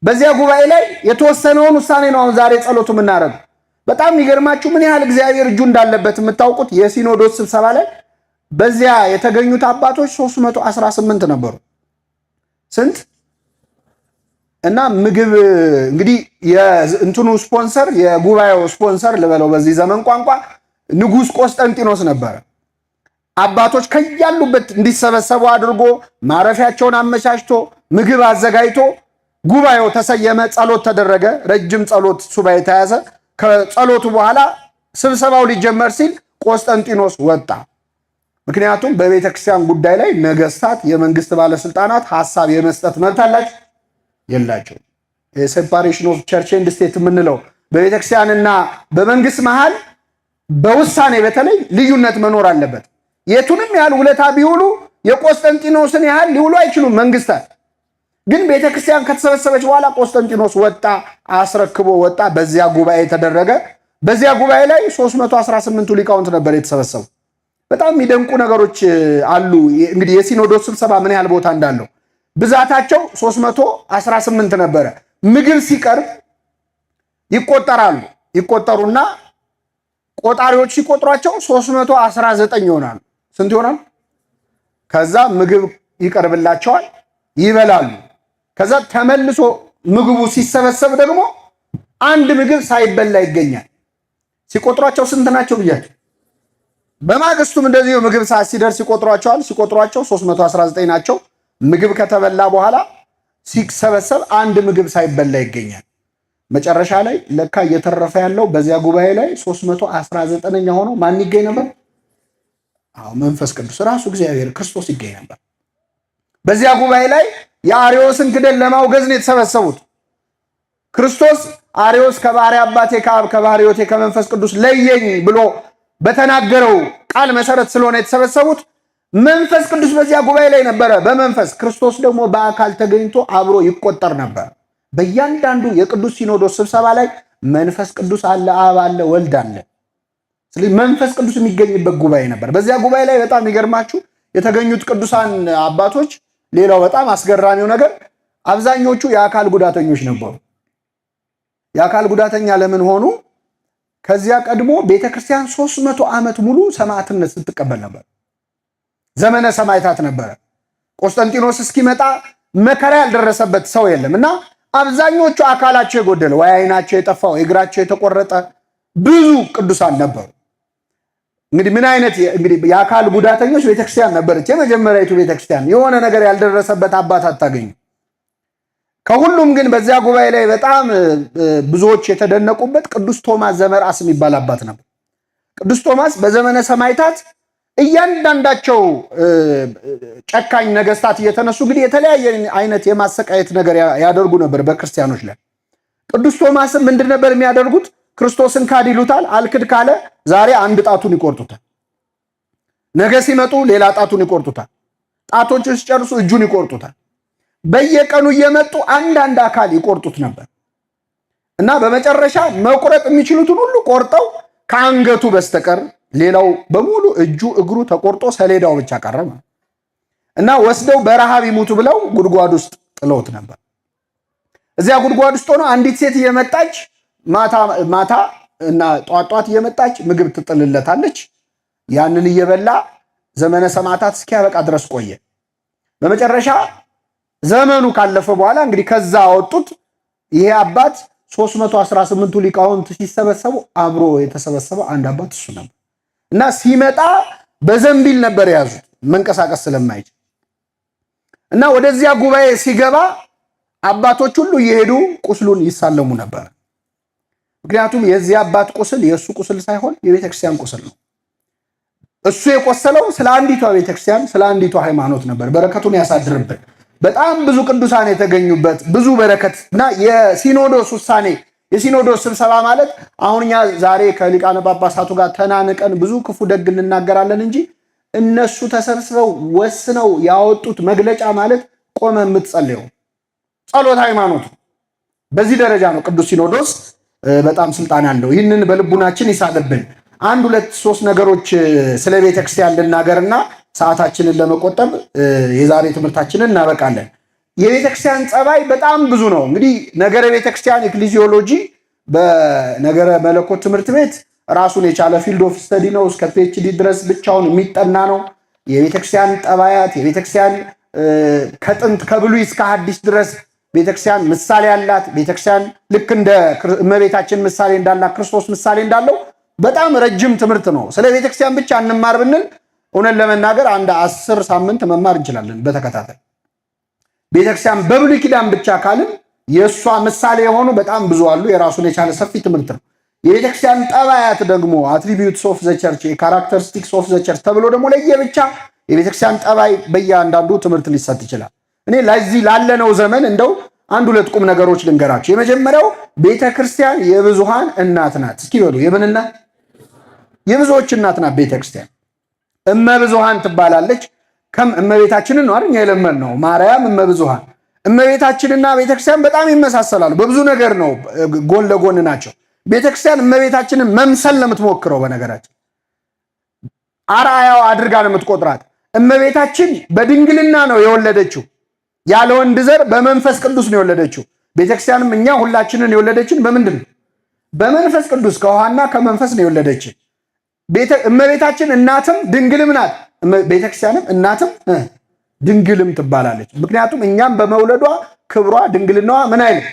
በዚያ ጉባኤ ላይ የተወሰነውን ውሳኔ ነው አሁን ዛሬ ጸሎቱ የምናደርገው። በጣም የሚገርማችሁ ምን ያህል እግዚአብሔር እጁ እንዳለበት የምታውቁት የሲኖዶስ ስብሰባ ላይ በዚያ የተገኙት አባቶች 318 ነበሩ። ስንት? እና ምግብ እንግዲህ የእንትኑ ስፖንሰር የጉባኤው ስፖንሰር ልበለው በዚህ ዘመን ቋንቋ ንጉሥ ቆስጠንጢኖስ ነበረ። አባቶች ከያሉበት እንዲሰበሰቡ አድርጎ ማረፊያቸውን አመቻችቶ ምግብ አዘጋጅቶ ጉባኤው ተሰየመ፣ ጸሎት ተደረገ። ረጅም ጸሎት ሱባኤ ተያዘ። ከጸሎቱ በኋላ ስብሰባው ሊጀመር ሲል ቆስጠንጢኖስ ወጣ። ምክንያቱም በቤተ ክርስቲያን ጉዳይ ላይ ነገስታት፣ የመንግስት ባለስልጣናት ሐሳብ የመስጠት መብት አላቸው የላቸው። የሴፓሬሽን ኦፍ ቸርች ኤንድ ስቴት የምንለው በቤተ ክርስቲያንና በመንግስት መሃል በውሳኔ በተለይ ልዩነት መኖር አለበት። የቱንም ያህል ውለታ ቢውሉ የቆስጠንጢኖስን ያህል ሊውሉ አይችሉም መንግስታት። ግን ቤተ ክርስቲያን ከተሰበሰበች በኋላ ቆስጠንጢኖስ ወጣ፣ አስረክቦ ወጣ። በዚያ ጉባኤ ተደረገ። በዚያ ጉባኤ ላይ 318ቱ ሊቃውንት ነበር የተሰበሰቡ። በጣም የሚደንቁ ነገሮች አሉ። እንግዲህ የሲኖዶስ ስብሰባ ምን ያህል ቦታ እንዳለው ብዛታቸው 318 ነበረ። ምግብ ሲቀርብ ይቆጠራሉ። ይቆጠሩና ቆጣሪዎች ሲቆጥሯቸው 319 ይሆናሉ። ስንት ይሆናል? ከዛ ምግብ ይቀርብላቸዋል፣ ይበላሉ። ከዛ ተመልሶ ምግቡ ሲሰበሰብ ደግሞ አንድ ምግብ ሳይበላ ይገኛል። ሲቆጥሯቸው ስንት ናቸው ብያቸው። በማግስቱም እንደዚህ ምግብ ሰዓት ሲደርስ ሲቆጥሯቸው 319 ናቸው። ምግብ ከተበላ በኋላ ሲሰበሰብ አንድ ምግብ ሳይበላ ይገኛል። መጨረሻ ላይ ለካ እየተረፈ ያለው በዚያ ጉባኤ ላይ 319ኛ ሆኖ ማን ይገኝ ነበር? መንፈስ ቅዱስ ራሱ እግዚአብሔር ክርስቶስ ይገኝ ነበር። በዚያ ጉባኤ ላይ የአርዮስን ክደት ለማውገዝ ነው የተሰበሰቡት። ክርስቶስ አርዮስ ከባሕርይ አባቴ ከአብ ከባሕርይ ሕይወቴ ከመንፈስ ቅዱስ ለየኝ ብሎ በተናገረው ቃል መሰረት ስለሆነ የተሰበሰቡት መንፈስ ቅዱስ በዚያ ጉባኤ ላይ ነበረ። በመንፈስ ክርስቶስ ደግሞ በአካል ተገኝቶ አብሮ ይቆጠር ነበር። በእያንዳንዱ የቅዱስ ሲኖዶስ ስብሰባ ላይ መንፈስ ቅዱስ አለ፣ አብ አለ፣ ወልድ አለ። ስለዚህ መንፈስ ቅዱስ የሚገኝበት ጉባኤ ነበር። በዚያ ጉባኤ ላይ በጣም የሚገርማችሁ የተገኙት ቅዱሳን አባቶች፣ ሌላው በጣም አስገራሚው ነገር አብዛኞቹ የአካል ጉዳተኞች ነበሩ። የአካል ጉዳተኛ ለምን ሆኑ? ከዚያ ቀድሞ ቤተክርስቲያን 300 ዓመት ሙሉ ሰማዕትነት ስትቀበል ነበር። ዘመነ ሰማዕታት ነበረ። ቆስጠንጢኖስ እስኪመጣ መከራ ያልደረሰበት ሰው የለም እና አብዛኞቹ አካላቸው የጎደለ ወይ አይናቸው የጠፋው እግራቸው የተቆረጠ ብዙ ቅዱሳን ነበሩ። እንግዲህ ምን አይነት እንግዲህ የአካል ጉዳተኞች ቤተክርስቲያን ነበረች የመጀመሪያዊቱ ቤተክርስቲያን። የሆነ ነገር ያልደረሰበት አባት አታገኙ። ከሁሉም ግን በዚያ ጉባኤ ላይ በጣም ብዙዎች የተደነቁበት ቅዱስ ቶማስ ዘመርአስ የሚባል አባት ነበር። ቅዱስ ቶማስ በዘመነ ሰማዕታት እያንዳንዳቸው ጨካኝ ነገስታት እየተነሱ እንግዲህ የተለያየ አይነት የማሰቃየት ነገር ያደርጉ ነበር በክርስቲያኖች ላይ። ቅዱስ ቶማስም ምንድን ነበር የሚያደርጉት? ክርስቶስን ካድ ይሉታል። አልክድ ካለ ዛሬ አንድ ጣቱን ይቆርጡታል። ነገ ሲመጡ ሌላ ጣቱን ይቆርጡታል። ጣቶቹን ሲጨርሱ እጁን ይቆርጡታል። በየቀኑ እየመጡ አንዳንድ አካል ይቆርጡት ነበር እና በመጨረሻ መቁረጥ የሚችሉትን ሁሉ ቆርጠው ከአንገቱ በስተቀር ሌላው በሙሉ እጁ እግሩ ተቆርጦ ሰሌዳው ብቻ ቀረ እና ወስደው በረሃብ ይሙቱ ብለው ጉድጓድ ውስጥ ጥለውት ነበር። እዚያ ጉድጓድ ውስጥ ሆኖ አንዲት ሴት እየመጣች ማታ እና ጧት እየመጣች ምግብ ትጥልለታለች። ያንን እየበላ ዘመነ ሰማዕታት እስኪያበቃ ድረስ ቆየ። በመጨረሻ ዘመኑ ካለፈ በኋላ እንግዲህ ከዛ አወጡት። ይሄ አባት 318ቱ ሊቃውንት ሲሰበሰቡ አብሮ የተሰበሰበው አንድ አባት እሱ ነበር እና ሲመጣ በዘንቢል ነበር የያዙት መንቀሳቀስ ስለማይችል እና ወደዚያ ጉባኤ ሲገባ አባቶች ሁሉ እየሄዱ ቁስሉን ይሳለሙ ነበር። ምክንያቱም የዚህ አባት ቁስል የእሱ ቁስል ሳይሆን የቤተክርስቲያን ቁስል ነው። እሱ የቆሰለው ስለ አንዲቷ ቤተክርስቲያን ስለ አንዲቷ ሃይማኖት ነበር። በረከቱን ያሳድርብን። በጣም ብዙ ቅዱሳን የተገኙበት ብዙ በረከት እና የሲኖዶስ ውሳኔ የሲኖዶስ ስብሰባ ማለት አሁን እኛ ዛሬ ከሊቃነ ጳጳሳቱ ጋር ተናንቀን ብዙ ክፉ ደግ እንናገራለን እንጂ እነሱ ተሰብስበው ወስነው ያወጡት መግለጫ ማለት ቆመ የምትጸልየው ጸሎት ሃይማኖት። በዚህ ደረጃ ነው ቅዱስ ሲኖዶስ በጣም ስልጣን ያለው። ይህንን በልቡናችን ይሳልብን። አንድ ሁለት ሶስት ነገሮች ስለ ቤተክርስቲያን ልናገርና ሰዓታችንን ለመቆጠብ የዛሬ ትምህርታችንን እናበቃለን። የቤተክርስቲያን ጸባይ በጣም ብዙ ነው። እንግዲህ ነገረ ቤተክርስቲያን ኤክሊዚዮሎጂ በነገረ መለኮት ትምህርት ቤት ራሱን የቻለ ፊልድ ኦፍ ስተዲ ነው። እስከ ፒኤችዲ ድረስ ብቻውን የሚጠና ነው። የቤተክርስቲያን ጠባያት የቤተክርስቲያን ከጥንት ከብሉይ እስከ ሐዲስ ድረስ ቤተክርስቲያን ምሳሌ ያላት ቤተክርስቲያን ልክ እንደ እመቤታችን ምሳሌ እንዳላት ክርስቶስ ምሳሌ እንዳለው በጣም ረጅም ትምህርት ነው። ስለ ቤተክርስቲያን ብቻ እንማር ብንል እውነት ለመናገር አንድ 10 ሳምንት መማር እንችላለን በተከታታይ። ቤተክርስቲያን በብሉይ ኪዳን ብቻ ካልን የእሷ ምሳሌ የሆኑ በጣም ብዙ አሉ። የራሱን የቻለ ሰፊ ትምህርት ነው። የቤተክርስቲያን ጠባያት ደግሞ አትሪቢዩትስ ኦፍ ዘ ቸርች፣ ካራክተሪስቲክስ ኦፍ ዘ ቸርች ተብሎ ደግሞ ለየብቻ የቤተክርስቲያን ጠባይ በእያንዳንዱ ትምህርት ሊሰጥ ይችላል። እኔ ለዚህ ላለነው ዘመን እንደው አንድ ሁለት ቁም ነገሮች ልንገራቸው። የመጀመሪያው ቤተክርስቲያን የብዙሃን እናት ናት። እስኪ በሉ የምን እናት? የብዙዎች እናት ናት ቤተክርስቲያን። እመብዙሃን ትባላለች። እመቤታችንን ነው አይደል የለመድነው፣ ማርያም እመብዙሃን። እመቤታችንና ቤተክርስቲያን በጣም ይመሳሰላሉ። በብዙ ነገር ነው ጎን ለጎን ናቸው። ቤተክርስቲያን እመቤታችንን መምሰል ነው የምትሞክረው። በነገራችን አርአያው አድርጋ ነው የምትቆጥራት። እመቤታችን በድንግልና ነው የወለደችው፣ ያለ ወንድ ዘር በመንፈስ ቅዱስ ነው የወለደችው። ቤተክርስቲያንም እኛ ሁላችንን የወለደችን በምንድን ነው? በመንፈስ ቅዱስ ከውሃና ከመንፈስ ነው የወለደችን። እመቤታችን እናትም ድንግልም ናት። ቤተክርስቲያንም እናትም ድንግልም ትባላለች። ምክንያቱም እኛም በመውለዷ ክብሯ ድንግልናዋ ምን አይልም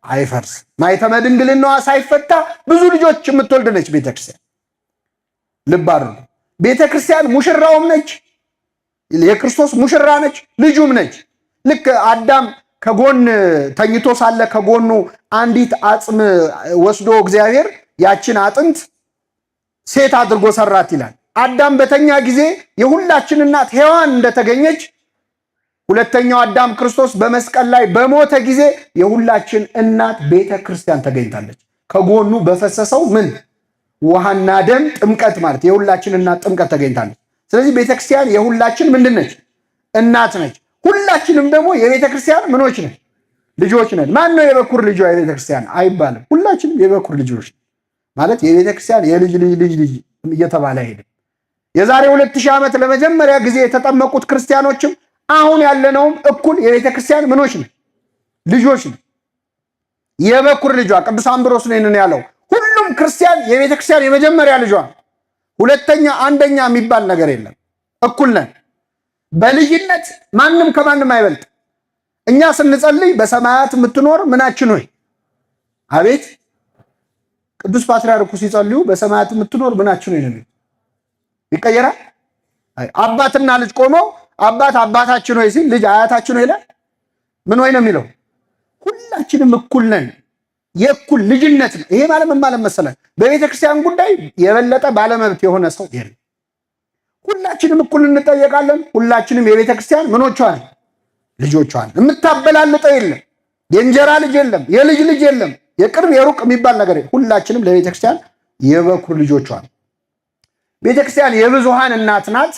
አይፈርስ። ማይተመ ድንግልናዋ ሳይፈታ ብዙ ልጆች የምትወልድ ነች ቤተክርስቲያን። ልብ አድርጉ። ቤተክርስቲያን ሙሽራውም ነች፣ የክርስቶስ ሙሽራ ነች፣ ልጁም ነች። ልክ አዳም ከጎን ተኝቶ ሳለ ከጎኑ አንዲት አጽም ወስዶ እግዚአብሔር ያችን አጥንት ሴት አድርጎ ሰራት ይላል። አዳም በተኛ ጊዜ የሁላችን እናት ሔዋን እንደተገኘች ሁለተኛው አዳም ክርስቶስ በመስቀል ላይ በሞተ ጊዜ የሁላችን እናት ቤተ ክርስቲያን ተገኝታለች። ከጎኑ በፈሰሰው ምን ውሃና ደም ጥምቀት ማለት የሁላችን እናት ጥምቀት ተገኝታለች። ስለዚህ ቤተ ክርስቲያን የሁላችን ምንድን ነች? እናት ነች። ሁላችንም ደግሞ የቤተ ክርስቲያን ምኖች ነን? ልጆች ነን። ማን ነው የበኩር ልጇ የቤተ ክርስቲያን አይባልም። ሁላችንም የበኩር ልጆች ማለት የቤተ ክርስቲያን የልጅ ልጅ ልጅ ልጅ እየተባለ ሄደ። የዛሬ 2000 ዓመት ለመጀመሪያ ጊዜ የተጠመቁት ክርስቲያኖችም አሁን ያለነውም እኩል የቤተ ክርስቲያን ምኖች ነን? ልጆች ነን። የበኩር ልጇ ቅዱስ አምብሮስ ነው ያለው። ሁሉም ክርስቲያን የቤተ ክርስቲያን የመጀመሪያ ልጇ፣ ሁለተኛ አንደኛ የሚባል ነገር የለም። እኩል ነን በልጅነት። ማንም ከማንም አይበልጥ። እኛ ስንጸልይ በሰማያት የምትኖር ምናችን ሆይ፣ አቤት ቅዱስ ፓትርያርኩ ሲጸልዩ በሰማያት የምትኖር ምናችን ሆይ ነው ይቀየራል። አባትና ልጅ ቆመው አባት አባታችን ሆይ ሲል ልጅ አያታችን ሆይ ይላል። ምን ሆይ ነው የሚለው? ሁላችንም እኩል ነን። የእኩል ልጅነት ነው። ይሄ ማለት ምን ማለት መሰለህ? በቤተ ክርስቲያን ጉዳይ የበለጠ ባለመብት የሆነ ሰው የለም። ሁላችንም እኩል እንጠየቃለን። ሁላችንም የቤተ ክርስቲያን ምኖቿ ነን? ልጆቿ ነን። የምታበላልጠው የለም። የእንጀራ ልጅ የለም፣ የልጅ ልጅ የለም፣ የቅርብ የሩቅ የሚባል ነገር የለም። ሁላችንም ለቤተ ክርስቲያን የበኩር ልጆቿ ነን። ቤተ ክርስቲያን የብዙሃን እናት ናት።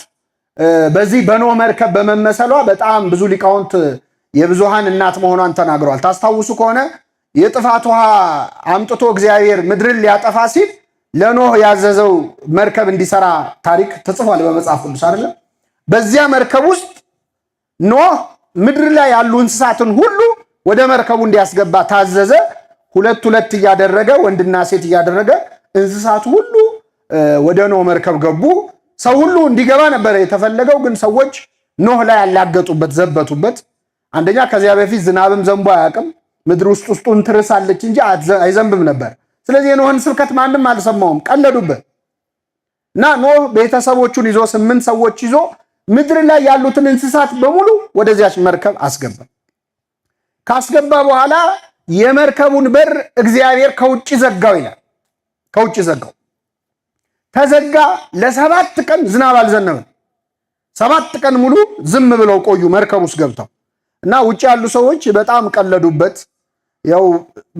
በዚህ በኖህ መርከብ በመመሰሏ በጣም ብዙ ሊቃውንት የብዙሃን እናት መሆኗን ተናግረዋል። ታስታውሱ ከሆነ የጥፋት ውሃ አምጥቶ እግዚአብሔር ምድርን ሊያጠፋ ሲል ለኖህ ያዘዘው መርከብ እንዲሰራ ታሪክ ተጽፏል በመጽሐፍ ቅዱስ አይደለም። በዚያ መርከብ ውስጥ ኖህ ምድር ላይ ያሉ እንስሳትን ሁሉ ወደ መርከቡ እንዲያስገባ ታዘዘ። ሁለት ሁለት እያደረገ ወንድና ሴት እያደረገ እንስሳት ሁሉ ወደ ኖህ መርከብ ገቡ። ሰው ሁሉ እንዲገባ ነበር የተፈለገው፣ ግን ሰዎች ኖህ ላይ ያላገጡበት፣ ዘበቱበት። አንደኛ ከዚያ በፊት ዝናብም ዘንቦ አያውቅም። ምድር ውስጡን ትርሳለች እንጂ አይዘንብም ነበር። ስለዚህ የኖህን ስብከት ማንም አልሰማውም፣ ቀለዱበት እና ኖህ ቤተሰቦቹን ይዞ 8 ሰዎች ይዞ ምድር ላይ ያሉትን እንስሳት በሙሉ ወደዚያች መርከብ አስገባ። ካስገባ በኋላ የመርከቡን በር እግዚአብሔር ከውጭ ዘጋው ይላል። ከውጭ ዘጋው። ተዘጋ። ለ7 ቀን ዝናብ አልዘነበም። 7 ቀን ሙሉ ዝም ብለው ቆዩ መርከብ ውስጥ ገብተው እና ውጭ ያሉ ሰዎች በጣም ቀለዱበት። ያው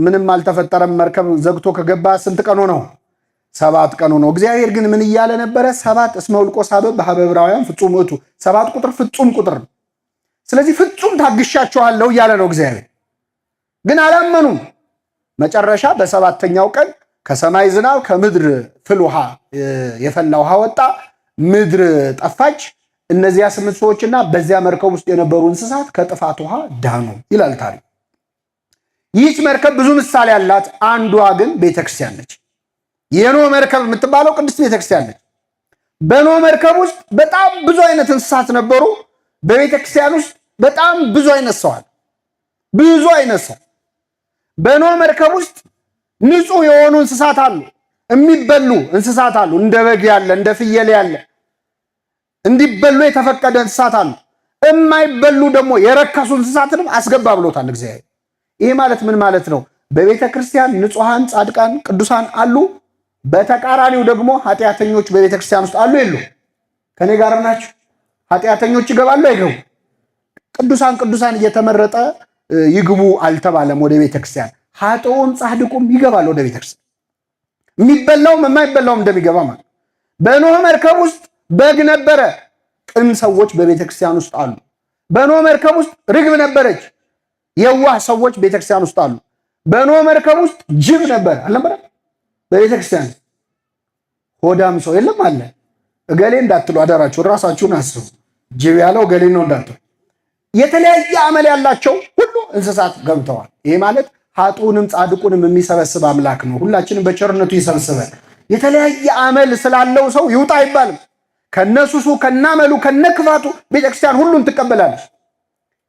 ምንም አልተፈጠረም። መርከብ ዘግቶ ከገባ ስንት ቀን ሆነው? 7 ቀን ሆነው። እግዚአብሔር ግን ምን እያለ ነበረ? 7 እስመ ውልቆ ሳበብ በኀበ ዕብራውያን ፍጹም ውእቱ። 7 ቁጥር ፍጹም ቁጥር ነው። ስለዚህ ፍጹም ታግሻቸዋለሁ እያለ ነው እግዚአብሔር። ግን አላመኑም። መጨረሻ በ7ኛው ቀን ከሰማይ ዝናብ ከምድር ፍል ውሃ የፈላ ውሃ ወጣ። ምድር ጠፋች። እነዚያ 8 ሰዎችና በዚያ መርከብ ውስጥ የነበሩ እንስሳት ከጥፋት ውሃ ዳኑ ይላል ታሪክ። ይህች መርከብ ብዙ ምሳሌ ያላት፣ አንዷ ግን ቤተክርስቲያን ነች። የኖህ መርከብ የምትባለው ቅድስት ቤተክርስቲያን ነች። በኖህ መርከብ ውስጥ በጣም ብዙ አይነት እንስሳት ነበሩ። በቤተክርስቲያን ውስጥ በጣም ብዙ አይነት ሰው አለ። ብዙ አይነት ሰው በኖህ መርከብ ውስጥ ንጹህ የሆኑ እንስሳት አሉ። የሚበሉ እንስሳት አሉ። እንደ በግ ያለ፣ እንደ ፍየል ያለ፣ እንዲበሉ የተፈቀደ እንስሳት አሉ። የማይበሉ ደግሞ የረከሱ እንስሳትንም አስገባ ብሎታል እግዚአብሔር። ይሄ ማለት ምን ማለት ነው? በቤተ ክርስቲያን ንጹሐን ጻድቃን ቅዱሳን አሉ። በተቃራኒው ደግሞ ኃጢአተኞች በቤተ ክርስቲያን ውስጥ አሉ የሉ? ከኔ ጋር ናችሁ? ኃጢአተኞች ይገባሉ አይገቡ? ቅዱሳን እየተመረጠ ይግቡ አልተባለም ወደ ቤተ ክርስቲያን። ኃጥኡም ጻድቁም ይገባል ወደ ቤተ ክርስቲያን። የሚበላውም የማይበላውም እንደሚገባ ማለት። በኖህ መርከብ ውስጥ በግ ነበረ። ቅን ሰዎች በቤተ ክርስቲያን ውስጥ አሉ። በኖህ መርከብ ውስጥ ርግብ ነበረች። የዋህ ሰዎች ቤተ ክርስቲያን ውስጥ አሉ። በኖህ መርከብ ውስጥ ጅብ ነበር አልነበረ? በቤተ ክርስቲያን ሆዳም ሰው የለም አለ። እገሌ እንዳትሉ አደራችሁ፣ ራሳችሁን አስቡ። ጅብ ያለው እገሌ ነው እንዳትሉ። የተለያየ አመል ያላቸው ሁሉ እንስሳት ገብተዋል። ይሄ ማለት ኃጥኡንም ጻድቁንም የሚሰበስብ አምላክ ነው። ሁላችንም በቸርነቱ ይሰብስበን። የተለያየ አመል ስላለው ሰው ይውጣ አይባልም። ከነሱሱ ከናመሉ ከነክፋቱ ቤተክርስቲያን ሁሉን ትቀበላለች።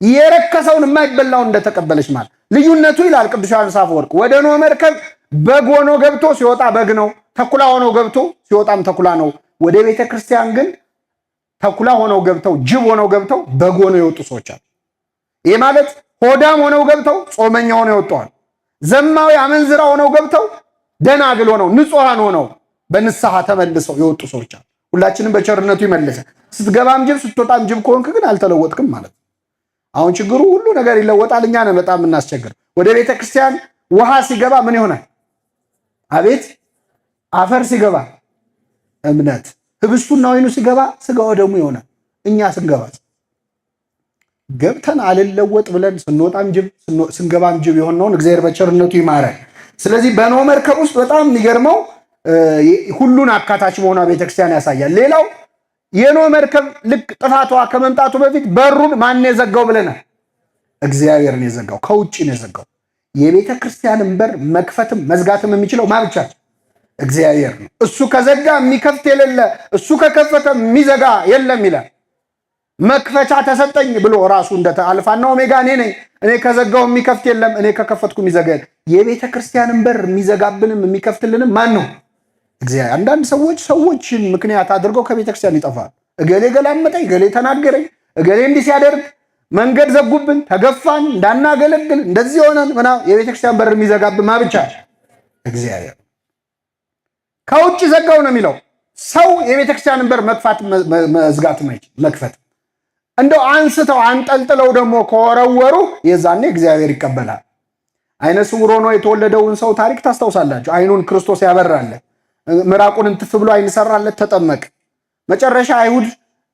የረከሰውን የማይበላውን እንደተቀበለች ማለት ልዩነቱ ይላል ቅዱስ ዮሐንስ አፈወርቅ። ወደ ኖህ መርከብ በግ ሆኖ ገብቶ ሲወጣ በግ ነው። ተኩላ ሆኖ ገብቶ ሲወጣም ተኩላ ነው። ወደ ቤተክርስቲያን ግን ተኩላ ሆነው ገብተው ጅብ ሆነው ገብተው በግ ሆነው የወጡ ሰዎች አሉ። ይህ ማለት ሆዳም ሆነው ገብተው ጾመኛ ሆነው ይወጣዋል። ዘማዊ አመንዝራ ሆነው ገብተው ደናግል ሆነው ንጹሃን ሆነው በንስሐ ተመልሰው የወጡ ሰዎች አሉ። ሁላችንም በቸርነቱ ይመልሰ። ስትገባም ጅብ ስትወጣም ጅብ ከሆንክ ግን አልተለወጥክም ማለት ነው። አሁን ችግሩ ሁሉ ነገር ይለወጣል። እኛ ነን በጣም እናስቸግር። ወደ ቤተ ክርስቲያን ውሃ ሲገባ ምን ይሆናል? አቤት አፈር ሲገባ እምነት፣ ህብስቱና ወይኑ ሲገባ ስጋው ደግሞ ይሆናል። እኛ ስንገባ ገብተን አልለወጥ ብለን ስንወጣም ጅብ ስንገባም ጅብ የሆነውን እግዚአብሔር በቸርነቱ ይማረን። ስለዚህ በኖህ መርከብ ውስጥ በጣም የሚገርመው ሁሉን አካታች መሆኗ ቤተክርስቲያን ያሳያል። ሌላው የኖህ መርከብ ልክ ጥፋቷ ከመምጣቱ በፊት በሩን ማን የዘጋው ብለናል? እግዚአብሔር ነው የዘጋው። ከውጭ ነው የዘጋው። የቤተ ክርስቲያንን በር መክፈትም መዝጋትም የሚችለው ማን ብቻ? እግዚአብሔር ነው። እሱ ከዘጋ የሚከፍት የሌለ፣ እሱ ከከፈተ የሚዘጋ የለም ይላል። መክፈቻ ተሰጠኝ ብሎ ራሱ እንደ አልፋና ኦሜጋ እኔ ነኝ፣ እኔ ከዘጋው የሚከፍት የለም፣ እኔ ከከፈትኩ የሚዘጋ የለም። የቤተ ክርስቲያንን በር የሚዘጋብንም የሚከፍትልንም ማን ነው? እግዚአብሔር። አንዳንድ ሰዎችን ምክንያት አድርገው ከቤተ ክርስቲያን ይጠፋል። እገሌ ገላመጠኝ፣ እገሌ ተናገረኝ፣ እገሌ እንዲህ ሲያደርግ መንገድ ዘጉብን፣ ተገፋን፣ እንዳናገለግል እንደዚህ ሆነን ምናምን። የቤተ ክርስቲያን በር የሚዘጋብን ማን ብቻ? እግዚአብሔር። ከውጭ ዘጋው ነው የሚለው። ሰው የቤተ ክርስቲያንን በር መክፋት መዝጋት ማይችል መክፈት እንደው አንስተው አንጠልጥለው ደግሞ ከወረወሩ የዛኔ እግዚአብሔር ይቀበላል። አይነ ስውር ሆኖ የተወለደውን ሰው ታሪክ ታስታውሳላችሁ። አይኑን ክርስቶስ ያበራለት፣ ምራቁን እንትፍ ብሎ አይን ሰራለት፣ ተጠመቀ። መጨረሻ አይሁድ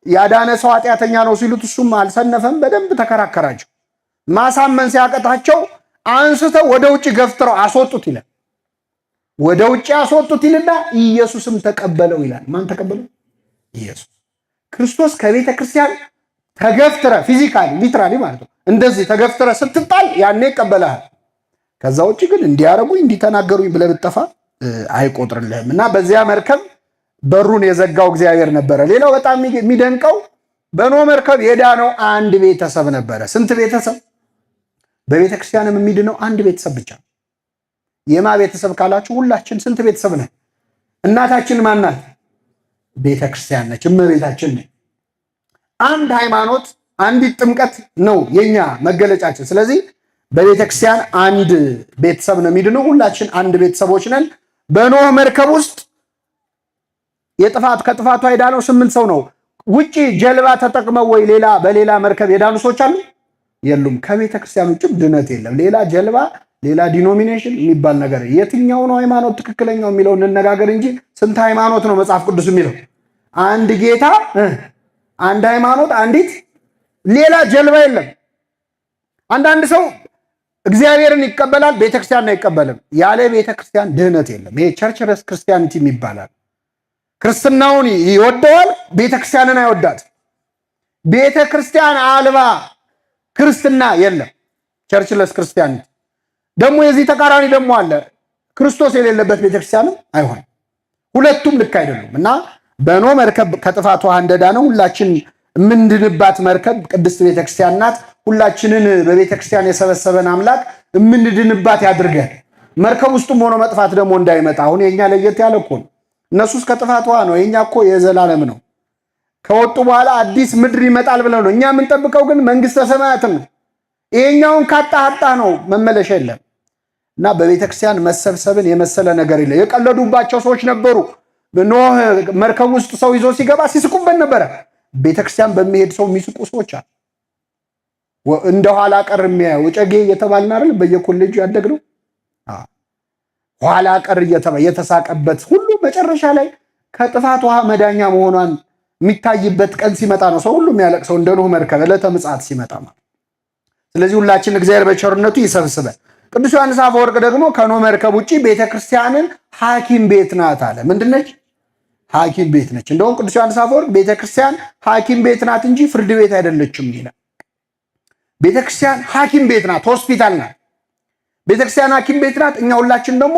ያዳነ ሰው ኃጢአተኛ ነው ሲሉት እሱም አልሰነፈም። በደንብ ተከራከራቸው። ማሳመን ሲያቀታቸው አንስተው ወደ ውጭ ገፍትረው አስወጡት ይላል። ወደ ውጭ አስወጡት ይልና ኢየሱስም ተቀበለው ይላል። ማን ተቀበለው? ኢየሱስ ክርስቶስ። ከቤተ ክርስቲያን ተገፍትረ ፊዚካሊ ሊትራሊ ማለት ነው እንደዚህ ተገፍትረ ስትጣል ያኔ ይቀበላል። ከዛ ውጭ ግን እንዲያረጉኝ እንዲተናገሩኝ ብለህ ብትጠፋ አይቆጥርልህም። እና በዚያ መርከብ በሩን የዘጋው እግዚአብሔር ነበረ። ሌላው በጣም የሚደንቀው በኖህ መርከብ የዳነው አንድ ቤተሰብ ነበረ። ስንት ቤተሰብ? በቤተ ክርስቲያንም የሚድነው አንድ ቤተሰብ ብቻ። የማ ቤተሰብ ካላችሁ ሁላችን ስንት ቤተሰብ ነን? እናታችን ማናት? ቤተ ክርስቲያን ነች፣ እመቤታችን ነች። አንድ ሃይማኖት፣ አንዲት ጥምቀት ነው የኛ መገለጫችን። ስለዚህ በቤተ ክርስቲያን አንድ ቤተሰብ ነው የሚድነው። ሁላችን አንድ ቤተሰቦች ነን። በኖህ መርከብ ውስጥ ከጥፋቷ የዳነው 8 ሰው ነው። ውጪ ጀልባ ተጠቅመው ወይ በሌላ መርከብ የዳኑ ሰዎች አሉ? የሉም። ከቤተ ክርስቲያን ውጭ ድነት የለም። ሌላ ጀልባ፣ ሌላ ዲኖሚኔሽን የሚባል ነገር የትኛው ነው ሃይማኖት ትክክለኛው የሚለው እንነጋገር እንጂ ስንት ሃይማኖት ነው መጽሐፍ ቅዱስ የሚለው? አንድ ጌታ፣ አንድ ሃይማኖት፣ አንዲት ሌላ ጀልባ የለም። አንዳንድ ሰው እግዚአብሔርን ይቀበላል፣ ቤተክርስቲያን አይቀበልም። ያለ ቤተክርስቲያን ድህነት የለም። ይሄ ቸርችለስ ክርስቲያኒቲ ይባላል። ክርስትናውን ይወደዋል፣ ቤተክርስቲያንን አይወዳት። ቤተክርስቲያን አልባ ክርስትና የለም። ቸርችለስ ክርስቲያኒቲ ደግሞ የዚህ ተቃራኒ ደግሞ አለ። ክርስቶስ የሌለበት ቤተክርስቲያንም አይሆንም። ሁለቱም ልክ አይደሉም። እና በኖህ መርከብ ከጥፋቷ እንደዳነው ሁላችን የምንድንባት መርከብ ቅድስት ቤተክርስቲያን ናት። ሁላችንን በቤተክርስቲያን የሰበሰበን አምላክ የምንድንባት ያድርገን። መርከብ ውስጥም ሆኖ መጥፋት ደግሞ እንዳይመጣ። አሁን የኛ ለየት ያለ እኮ ነው። እነሱስ ከጥፋቷ ነው፣ የኛ እኮ የዘላለም ነው። ከወጡ በኋላ አዲስ ምድር ይመጣል ብለው ነው። እኛ የምንጠብቀው ግን መንግስተ ሰማያትን ነው። ይሄኛውን ካጣ ነው መመለሻ የለም። እና በቤተክርስቲያን መሰብሰብን የመሰለ ነገር የለ። የቀለዱባቸው ሰዎች ነበሩ። ኖህ መርከብ ውስጥ ሰው ይዞ ሲገባ ሲስቁበት ነበረ። ቤተክርስቲያን በሚሄድ ሰው የሚስቁ ሰዎች አሉ። እንደኋላ ቀር የሚያየው ጨጌ እየተባልን አይደል በየኮሌጁ ያደግነው። ኋላ ቀር የተሳቀበት ሁሉ መጨረሻ ላይ ከጥፋት ውሃ መዳኛ መሆኗን የሚታይበት ቀን ሲመጣ ነው ሰው ሁሉ የሚያለቅሰው፣ እንደ ኖህ መርከብ ዕለተ ምጽአት ሲመጣ ማለት። ስለዚህ ሁላችን እግዚአብሔር በቸርነቱ ይሰብስበን። ቅዱስ ዮሐንስ አፈወርቅ ደግሞ ከኖህ መርከብ ውጪ ቤተክርስቲያንን ሐኪም ቤት ናት አለ። ምንድነች? ሐኪም ቤት ነች። እንደውም ቅዱስ ዮሐንስ አፈወርቅ ቤተክርስቲያን ሐኪም ቤት ናት እንጂ ፍርድ ቤት አይደለችም ይላል። ቤተክርስቲያን ሐኪም ቤት ናት፣ ሆስፒታል ናት። ቤተክርስቲያን ሐኪም ቤት ናት። እኛ ሁላችን ደግሞ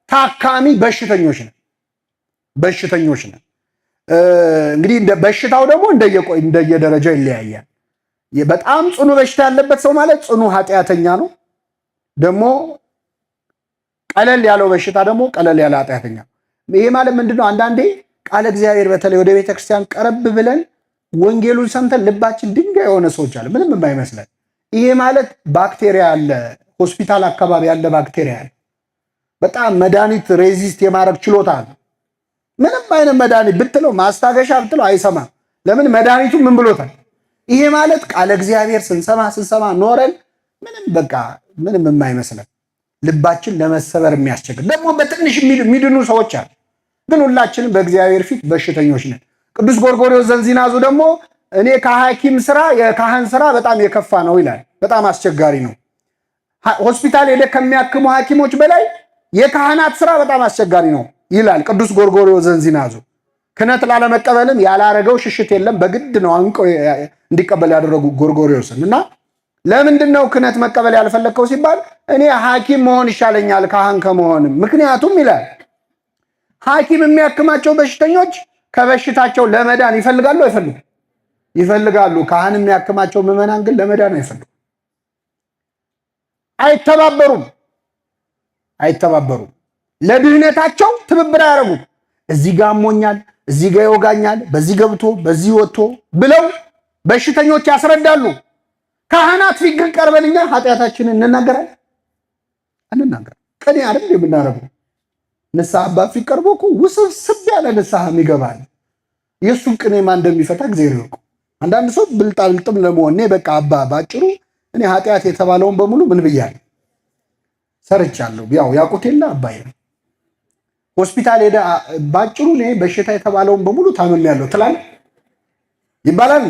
ታካሚ በሽተኞች ነን። እንግዲህ በሽታው ደግሞ እንደየደረጃው ይለያያል። በጣም ጽኑ በሽታ ያለበት ሰው ማለት ጽኑ ኃጢአተኛ ነው። ደግሞ ቀለል ያለው በሽታ ደግሞ ቀለል ያለ ኃጢአተኛ ነው። ይሄ ማለት ምንድነው? አንዳንዴ ቃለ እግዚአብሔር በተለይ ወደ ቤተክርስቲያን ቀረብ ብለን ወንጌሉን ሰምተን ልባችን ድንጋይ የሆነ ሰዎች አለ፣ ምንም የማይመስለን። ይሄ ማለት ባክቴሪያ አለ፣ ሆስፒታል አካባቢ ያለ ባክቴሪያ አለ። በጣም መድኃኒት ሬዚስት የማድረግ ችሎታ አለ። ምንም አይነት መድኃኒት ብትለው ማስታገሻ ብትለው አይሰማም። ለምን? መድኃኒቱ ምን ብሎታል? ይሄ ማለት ቃለ እግዚአብሔር ስንሰማ ኖረን ምንም የማይመስለን ልባችን ለመሰበር የሚያስቸግር ደግሞ በትንሽ የሚድኑ ሰዎች አሉ። ግን ሁላችንም በእግዚአብሔር ፊት በሽተኞች ነን። ቅዱስ ጎርጎርዮስ ዘንዚናዙ ደግሞ እኔ ከሐኪም ስራ የካህን ስራ በጣም የከፋ ነው ይላል። በጣም አስቸጋሪ ነው። ሆስፒታል ሄደ ከሚያክሙ ሐኪሞች በላይ የካህናት ስራ በጣም አስቸጋሪ ነው ይላል ቅዱስ ጎርጎርዮስ ዘንዚናዙ። ክህነት ላለመቀበልም ያላረገው ሽሽት የለም። በግድ ነው አንቀው እንዲቀበል ያደረጉ ጎርጎርዮስን። እና ለምንድን ነው ክህነት መቀበል ያልፈለግከው ሲባል እኔ ሐኪም መሆን ይሻለኛል ካህን ከመሆንም። ምክንያቱም ይላል ሐኪም የሚያክማቸው በሽተኞች ከበሽታቸው ለመዳን ይፈልጋሉ አይፈልጉም? ይፈልጋሉ። ካህን የሚያክማቸው ምዕመናን ግን ለመዳን አይፈልጉም። አይተባበሩም። ለድህነታቸው ትብብር አያደርጉም። እዚህ ጋር አሞኛል፣ እዚህ ጋር ይወጋኛል፣ በዚህ ገብቶ በዚህ ወጥቶ ብለው በሽተኞች ያስረዳሉ። ካህናት ፊት ግን ቀርበንኛ ኃጢአታችንን እንናገራለን። ቅኔ አይደል የምናረገው? ንስሐ አባት ፊት ቀርቦ እኮ ውስብስብ ያለ ንስሐ ይገባል። የእሱን ቅኔ ማን እንደሚፈታ እግዚአብሔር ይወቅ። አንዳንድ ሰው ብልጣብልጥም ለመሆን በቃ አባ ባጭሩ እኔ ኃጢአት የተባለውን በሙሉ ምን ብያለሁ ሰርቻለሁ። ያው ያውቁት የለ አባይ ሆስፒታል ሄደ ባጭሩ እኔ በሽታ የተባለውን በሙሉ ታምሜያለሁ ትላለህ ይባላል።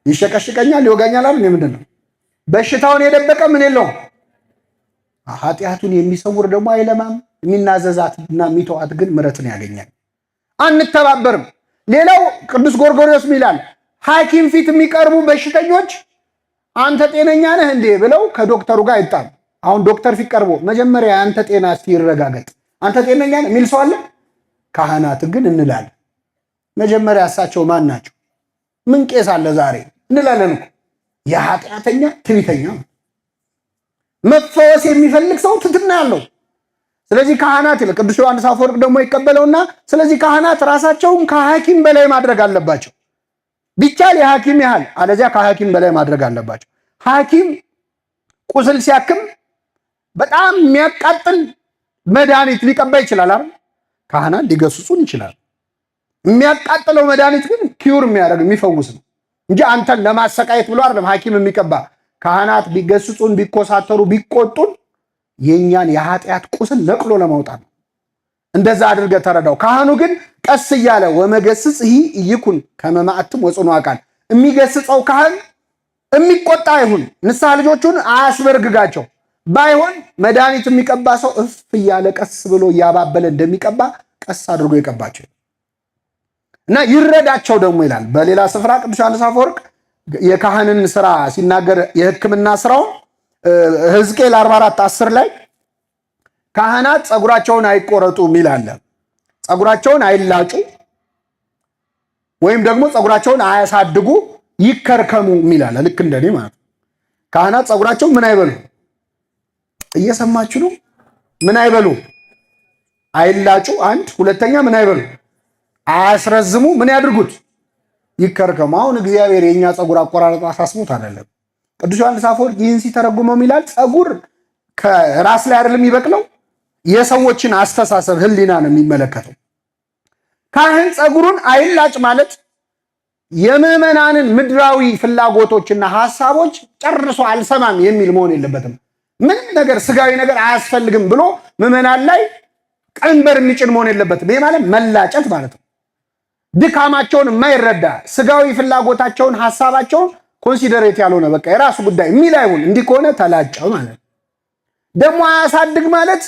ይሸቀሽቀኛል፣ ይወጋኛል አይደል? ምንድን ነው በሽታውን የደበቀ ምን የለውም። ኃጢአቱን የሚሰውር ደግሞ አይለማም። የሚናዘዛትና የሚተዋት ግን ምሕረትን ያገኛል። አንተባበርም። ሌላው ቅዱስ ጎርጎርዮስ ይላል ሐኪም ፊት የሚቀርቡ በሽተኞች አንተ ጤነኛ ነህ እንዴ ብለው ከዶክተሩ ጋር አይጣሉ። አሁን ዶክተር ፊት ቀርቦ መጀመሪያ አንተ ጤና እስቲ ይረጋገጥ አንተ ጤነኛ ነህ የሚል ሰው አለ? ካህናት ግን እንላለን። መጀመሪያ እሳቸው ማን ናቸው? ምን ቄስ አለ ዛሬ እንላለን እኮ። የኃጢአተኛ ትዕቢተኛ መፈወስ የሚፈልግ ሰው ትትና ያለው። ስለዚህ ካህናት ይላል ቅዱስ ዮሐንስ አፈወርቅ ደግሞ ይቀበለውና ስለዚህ ካህናት ራሳቸውን ከሐኪም በላይ ማድረግ አለባቸው። ቢቻል የሐኪም ያህል አለዚያ ከሐኪም በላይ ማድረግ አለባቸው። ሐኪም ቁስል ሲያክም በጣም የሚያቃጥል መድኃኒት ሊቀባ ይችላል አይደል? ካህናት ሊገስጹን ይችላል። የሚያቃጥለው መድኃኒት ግን ኪውር የሚያደርግ የሚፈውስ ነው እንጂ አንተን ለማሰቃየት ብሎ አይደለም ሐኪም የሚቀባ። ካህናት ቢገስጹን፣ ቢኮሳተሩ፣ ቢቆጡን የኛን የኃጢአት ቁስል ነቅሎ ለማውጣት ነው። እንደዛ አድርገህ ተረዳው። ካህኑ ግን ቀስ እያለ ወመገስጽ ይኩን ከመማዕትም ወጽኑ አቃል የሚገስጸው ካህን የሚቆጣ ይሁን፣ ንስሐ ልጆቹን አያስበርግጋቸው። ባይሆን መድኃኒት የሚቀባ ሰው እፍ እያለ ቀስ ብሎ እያባበለ እንደሚቀባ ቀስ አድርጎ ይቀባቸው እና ይረዳቸው ደግሞ ይላል። በሌላ ስፍራ ቅዱስ ዮሐንስ አፈወርቅ የካህንን ስራ ሲናገር የሕክምና ስራውን ሕዝቅኤል 44:10 ላይ ካህናት ጸጉራቸውን አይቆረጡ የሚል አለ። ጸጉራቸውን አይላጩ ወይም ደግሞ ጸጉራቸውን አያሳድጉ ይከርከሙ የሚል አለ። ልክ እንደኔ ማለት ነው። ካህናት ጸጉራቸውን ምን አይበሉ? እየሰማችሁ ነው? ምን አይበሉ? አይላጩ። አንድ ሁለተኛ ምን አይበሉ? አያስረዝሙ። ምን ያድርጉት? ይከርከሙ። አሁን እግዚአብሔር የኛ ጸጉር አቆራረጥ አሳስቦት አይደለም። ቅዱስ ዮሐንስ አፈወርቅ ይህን ሲተረጉመው ይላል ጸጉር ከራስ ላይ አይደለም የሚበቅለው፣ የሰዎችን አስተሳሰብ ህሊና ነው የሚመለከተው። ካህን ጸጉሩን አይላጭ ማለት የምዕመናንን ምድራዊ ፍላጎቶችና ሐሳቦች ጨርሶ አልሰማም የሚል መሆን የለበትም። ምንም ነገር ስጋዊ ነገር አያስፈልግም ብሎ ምዕመናን ላይ ቀንበር የሚጭን መሆን የለበትም። ይሄ ማለት መላጨት ማለት ነው። ድካማቸውን የማይረዳ ስጋዊ ፍላጎታቸውን ሐሳባቸውን ኮንሲደሬት ያልሆነ በቃ የራሱ ጉዳይ የሚል አይሁን። እንዲህ ከሆነ ተላጨው ማለት ደግሞ አያሳድግ ማለት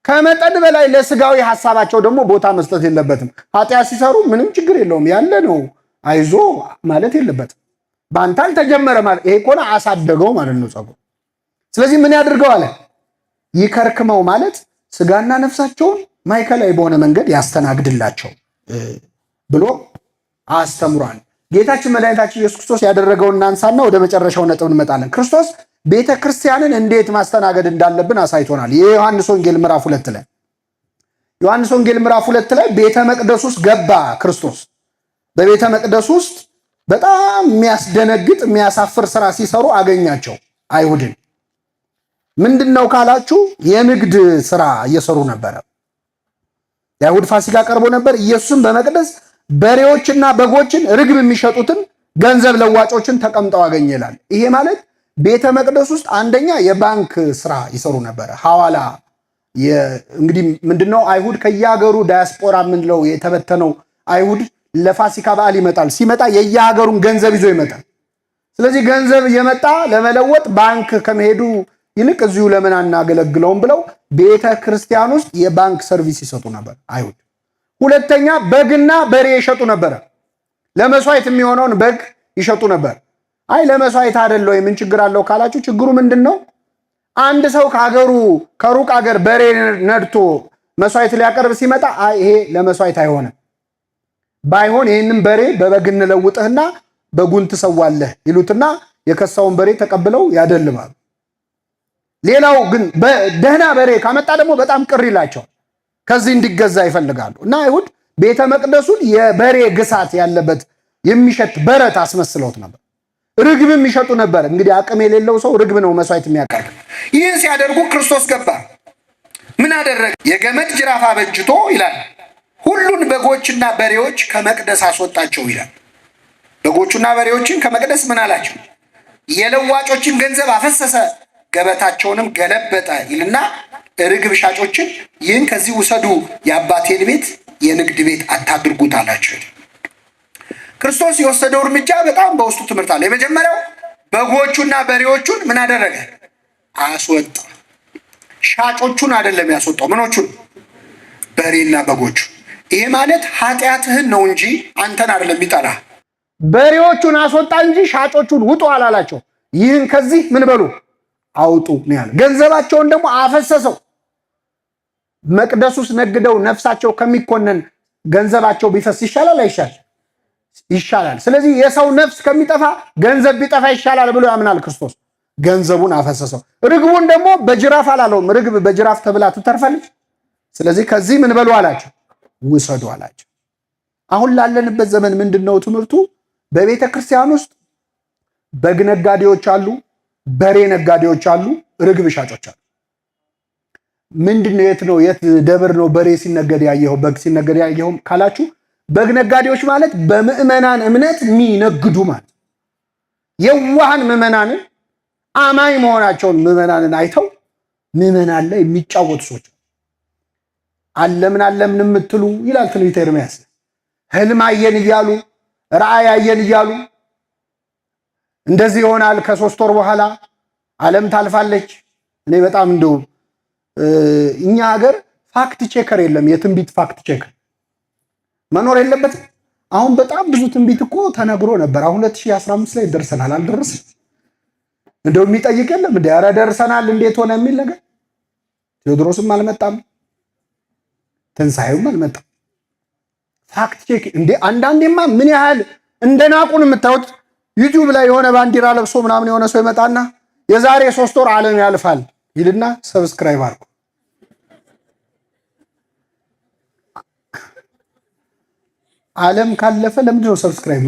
ከመጠን በላይ ለስጋዊ ሐሳባቸው ደግሞ ቦታ መስጠት የለበትም። ኃጢአት ሲሰሩ ምንም ችግር የለውም ያለ ነው አይዞ ማለት የለበትም። ባንተ አልተጀመረ ማለት ይሄ ከሆነ አሳደገው ማለት ነው ጸጉር። ስለዚህ ምን ያድርገው አለ ይከርክመው ማለት ስጋና ነፍሳቸውን ማዕከላዊ በሆነ መንገድ ያስተናግድላቸው ብሎ አስተምሯል። ጌታችን መድኃኒታችን ኢየሱስ ክርስቶስ ያደረገውን እናንሳና ወደ መጨረሻው ነጥብ እንመጣለን። ክርስቶስ ቤተ ክርስቲያንን እንዴት ማስተናገድ እንዳለብን አሳይቶናል። የዮሐንስ ወንጌል ምዕራፍ 2 ላይ ዮሐንስ ወንጌል ምዕራፍ 2 ላይ ቤተ መቅደስ ውስጥ ገባ ክርስቶስ። በቤተ መቅደስ ውስጥ በጣም የሚያስደነግጥ የሚያሳፍር ስራ ሲሰሩ አገኛቸው አይሁድን። ምንድነው ካላችሁ የንግድ ስራ እየሰሩ ነበረ። የአይሁድ ፋሲካ ቀርቦ ነበር። ኢየሱስም በመቅደስ በሬዎችና በጎችን ርግብ የሚሸጡትን ገንዘብ ለዋጮችን ተቀምጠው አገኘ ይላል። ይሄ ማለት ቤተ መቅደስ ውስጥ አንደኛ የባንክ ስራ ይሰሩ ነበረ። ሐዋላ እንግዲህ ምንድነው አይሁድ ከየሀገሩ ዳያስፖራ ምንለው የተበተነው አይሁድ ለፋሲካ በዓል ይመጣል። ሲመጣ የየሀገሩን ገንዘብ ይዞ ይመጣል። ስለዚህ ገንዘብ እየመጣ ለመለወጥ ባንክ ከመሄዱ ይልቅ እዚሁ ለምን አናገለግለውም ብለው ቤተ ክርስቲያን ውስጥ የባንክ ሰርቪስ ይሰጡ ነበር አይሁድ። ሁለተኛ በግና በሬ ይሸጡ ነበር። ለመስዋዕት የሚሆነውን በግ ይሸጡ ነበር። አይ ለመስዋዕት አይደለም ወይ ምን ችግር አለው ካላችሁ ችግሩ ምንድነው? አንድ ሰው ከሩቅ ሀገር በሬ ነድቶ መስዋዕት ሊያቀርብ ሲመጣ አይ ይሄ ለመስዋዕት አይሆንም፣ ባይሆን ይሄንን በሬ በበግ እንለውጥህና በጉን ትሰዋለህ ይሉትና የከሳውን በሬ ተቀብለው ያደልማሉ። ሌላው ግን ደህና በሬ ካመጣ ደግሞ በጣም ቅር ይላቸው ከዚህ እንዲገዛ ይፈልጋሉ። እና አይሁድ ቤተ መቅደሱን የበሬ ግሳት ያለበት የሚሸት በረት አስመስለውት ነበር። ርግብም ይሸጡ ነበር። እንግዲህ አቅም የሌለው ሰው ርግብ ነው መስዋዕት የሚያቀርብ። ይህን ሲያደርጉ ክርስቶስ ገባ። ምን አደረገ? የገመድ ጅራፍ አበጅቶ ይላል ሁሉን በጎችና በሬዎች ከመቅደስ አስወጣቸው ይላል። በጎቹና በሬዎችን ከመቅደስ ምን አላቸው? የለዋጮችን ገንዘብ አፈሰሰ፣ ገበታቸውንም ገለበጠ ይልና ርግብ ሻጮችን ይህን ከዚህ ውሰዱ፣ የአባቴን ቤት የንግድ ቤት አታድርጉት አላቸው። ክርስቶስ የወሰደው እርምጃ በጣም በውስጡ ትምህርት አለ። የመጀመሪያው በጎቹና በሬዎቹን ምን አደረገ? አስወጣ። ሻጮቹን አይደለም ያስወጣው። ምኖቹን? በሬና በጎቹ። ይሄ ማለት ኃጢአትህን ነው እንጂ አንተን አይደለም የሚጠራ። በሬዎቹን አስወጣ እንጂ ሻጮቹን ውጡ አላላቸው። ይህን ከዚህ ምን በሉ አውጡ ነው ያለ። ገንዘባቸውን ደግሞ አፈሰሰው። መቅደስ ውስጥ ነግደው ነፍሳቸው ከሚኮነን ገንዘባቸው ቢፈስ ይሻላል አይሻል? ይሻላል። ስለዚህ የሰው ነፍስ ከሚጠፋ ገንዘብ ቢጠፋ ይሻላል ብሎ ያምናል ክርስቶስ። ገንዘቡን አፈሰሰው። ርግቡን ደግሞ በጅራፍ አላለውም። ርግብ በጅራፍ ተብላ ትተርፋለች። ስለዚህ ከዚህ ምን በሉ አላቸው፣ ውሰዱ አላቸው። አሁን ላለንበት ዘመን ምንድነው ትምህርቱ? በቤተ ክርስቲያን ውስጥ በግ ነጋዴዎች አሉ፣ በሬ ነጋዴዎች አሉ፣ ርግብ ሻጮች አሉ። ምንድነው? የት ነው የት ደብር ነው በሬ ሲነገድ ያየኸው በግ ሲነገድ ያየኸው ካላችሁ በግ ነጋዴዎች ማለት በምዕመናን እምነት የሚነግዱ ማለት የዋሃን ምዕመናንን አማኝ መሆናቸውን ምዕመናንን አይተው ምዕመናን ላይ የሚጫወቱ ሰዎች አለምን የምትሉ ይላል ትንቢተ ኤርምያስ። ህልም አየን እያሉ ራእይ አየን እያሉ እንደዚህ ይሆናል ከ3 ወር በኋላ ዓለም ታልፋለች። እኔ በጣም እንደው እኛ ሀገር ፋክት ቼከር የለም። የትንቢት ፋክት ቼከር መኖር የለበትም። አሁን በጣም ብዙ ትንቢት እኮ ተነግሮ ነበር። አሁን 2015 ላይ ደርሰናል። አልደረስም? እንደው የሚጠይቅ የለም እንዴ? ኧረ ደርሰናል እንዴት ሆነ የሚል ነገር። ቴዎድሮስም አልመጣም፣ ትንሳኤውም አልመጣም። ፋክት ቼክ እንዴ! አንዳንዴማ ምን ያህል እንደናቁን የምታዩት ዩቲዩብ ላይ የሆነ ባንዲራ ለብሶ ምናምን የሆነ ሰው ይመጣና የዛሬ 3 ወር ዓለም ያልፋል ይልና ሰብስክራይብ አድርጉ። ዓለም ካለፈ ለምንድን ነው ሰብስክራይብ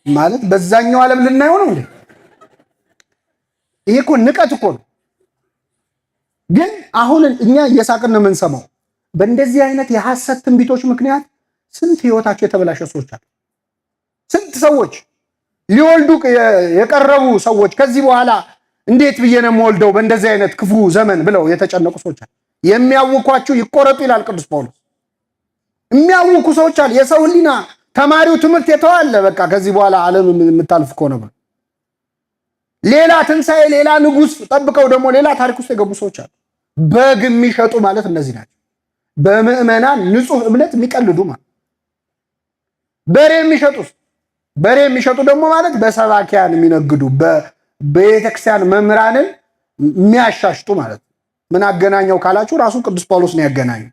ማለት? በዛኛው ዓለም ልናየው ነው እንዴ? ይሄ እኮ ንቀት እኮ ነው። ግን አሁን እኛ እየሳቅን ነው የምንሰማው። በእንደዚህ አይነት የሐሰት ትንቢቶች ምክንያት ስንት ህይወታቸው የተበላሸ ሰዎች አሉ። ስንት ሰዎች ሊወልዱ የቀረቡ ሰዎች ከዚህ በኋላ እንዴት ብዬ ነው የምወልደው በእንደዚህ አይነት ክፉ ዘመን ብለው የተጨነቁ ሰዎች አሉ። የሚያውኳችሁ ይቆረጡ ይላል ቅዱስ ጳውሎስ። የሚያውኩ ሰዎች አሉ። የሰው ህሊና ተማሪው ትምህርት የተዋለ በቃ ከዚህ በኋላ ዓለም የምታልፍ ከሆነ ብሎ ሌላ ትንሣኤ ሌላ ንጉሥ ጠብቀው ደግሞ ሌላ ታሪክ ውስጥ የገቡ ሰዎች አሉ። በግ የሚሸጡ ማለት እነዚህ ናቸው። በምዕመናን ንጹህ እምነት የሚቀልዱ ማለት። በሬ የሚሸጡ ደግሞ ማለት በሰባኪያን የሚነግዱ በቤተክርስቲያን መምህራንን የሚያሻሽጡ ማለት። ምን አገናኘው ካላችሁ ራሱ ቅዱስ ጳውሎስ ነው ያገናኘው።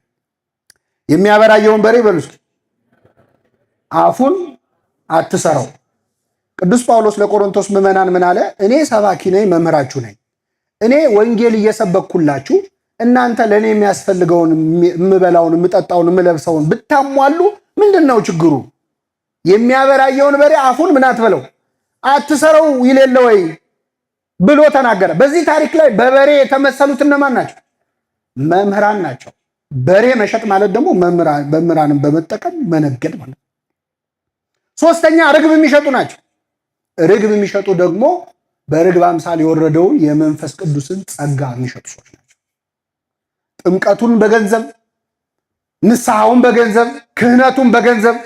የሚያበራየውን በሬ በሉ እስኪ አፉን አትሰረው። ቅዱስ ጳውሎስ ለቆሮንቶስ ምዕመናን ምን አለ? እኔ ሰባኪ ነኝ፣ መምህራችሁ ነኝ። እኔ ወንጌል እየሰበኩላችሁ እናንተ ለእኔ የሚያስፈልገውን የምበላውን፣ የምጠጣውን፣ የምለብሰውን ብታሟሉ ምንድን ነው ችግሩ? የሚያበራየውን በሬ አፉን ምን አትበለው አትሰረው ይሌለ ወይ ብሎ ተናገረ። በዚህ ታሪክ ላይ በበሬ የተመሰሉት እነማን ናቸው? መምህራን ናቸው። በሬ መሸጥ ማለት ደግሞ መምህራንን በመጠቀም መነገድ ማለት። ሶስተኛ ርግብ የሚሸጡ ናቸው። ርግብ የሚሸጡ ደግሞ በርግብ አምሳል የወረደውን የመንፈስ ቅዱስን ጸጋ የሚሸጡ ሰዎች ናቸው። ጥምቀቱን በገንዘብ ንስሐውን በገንዘብ ክህነቱን በገንዘብ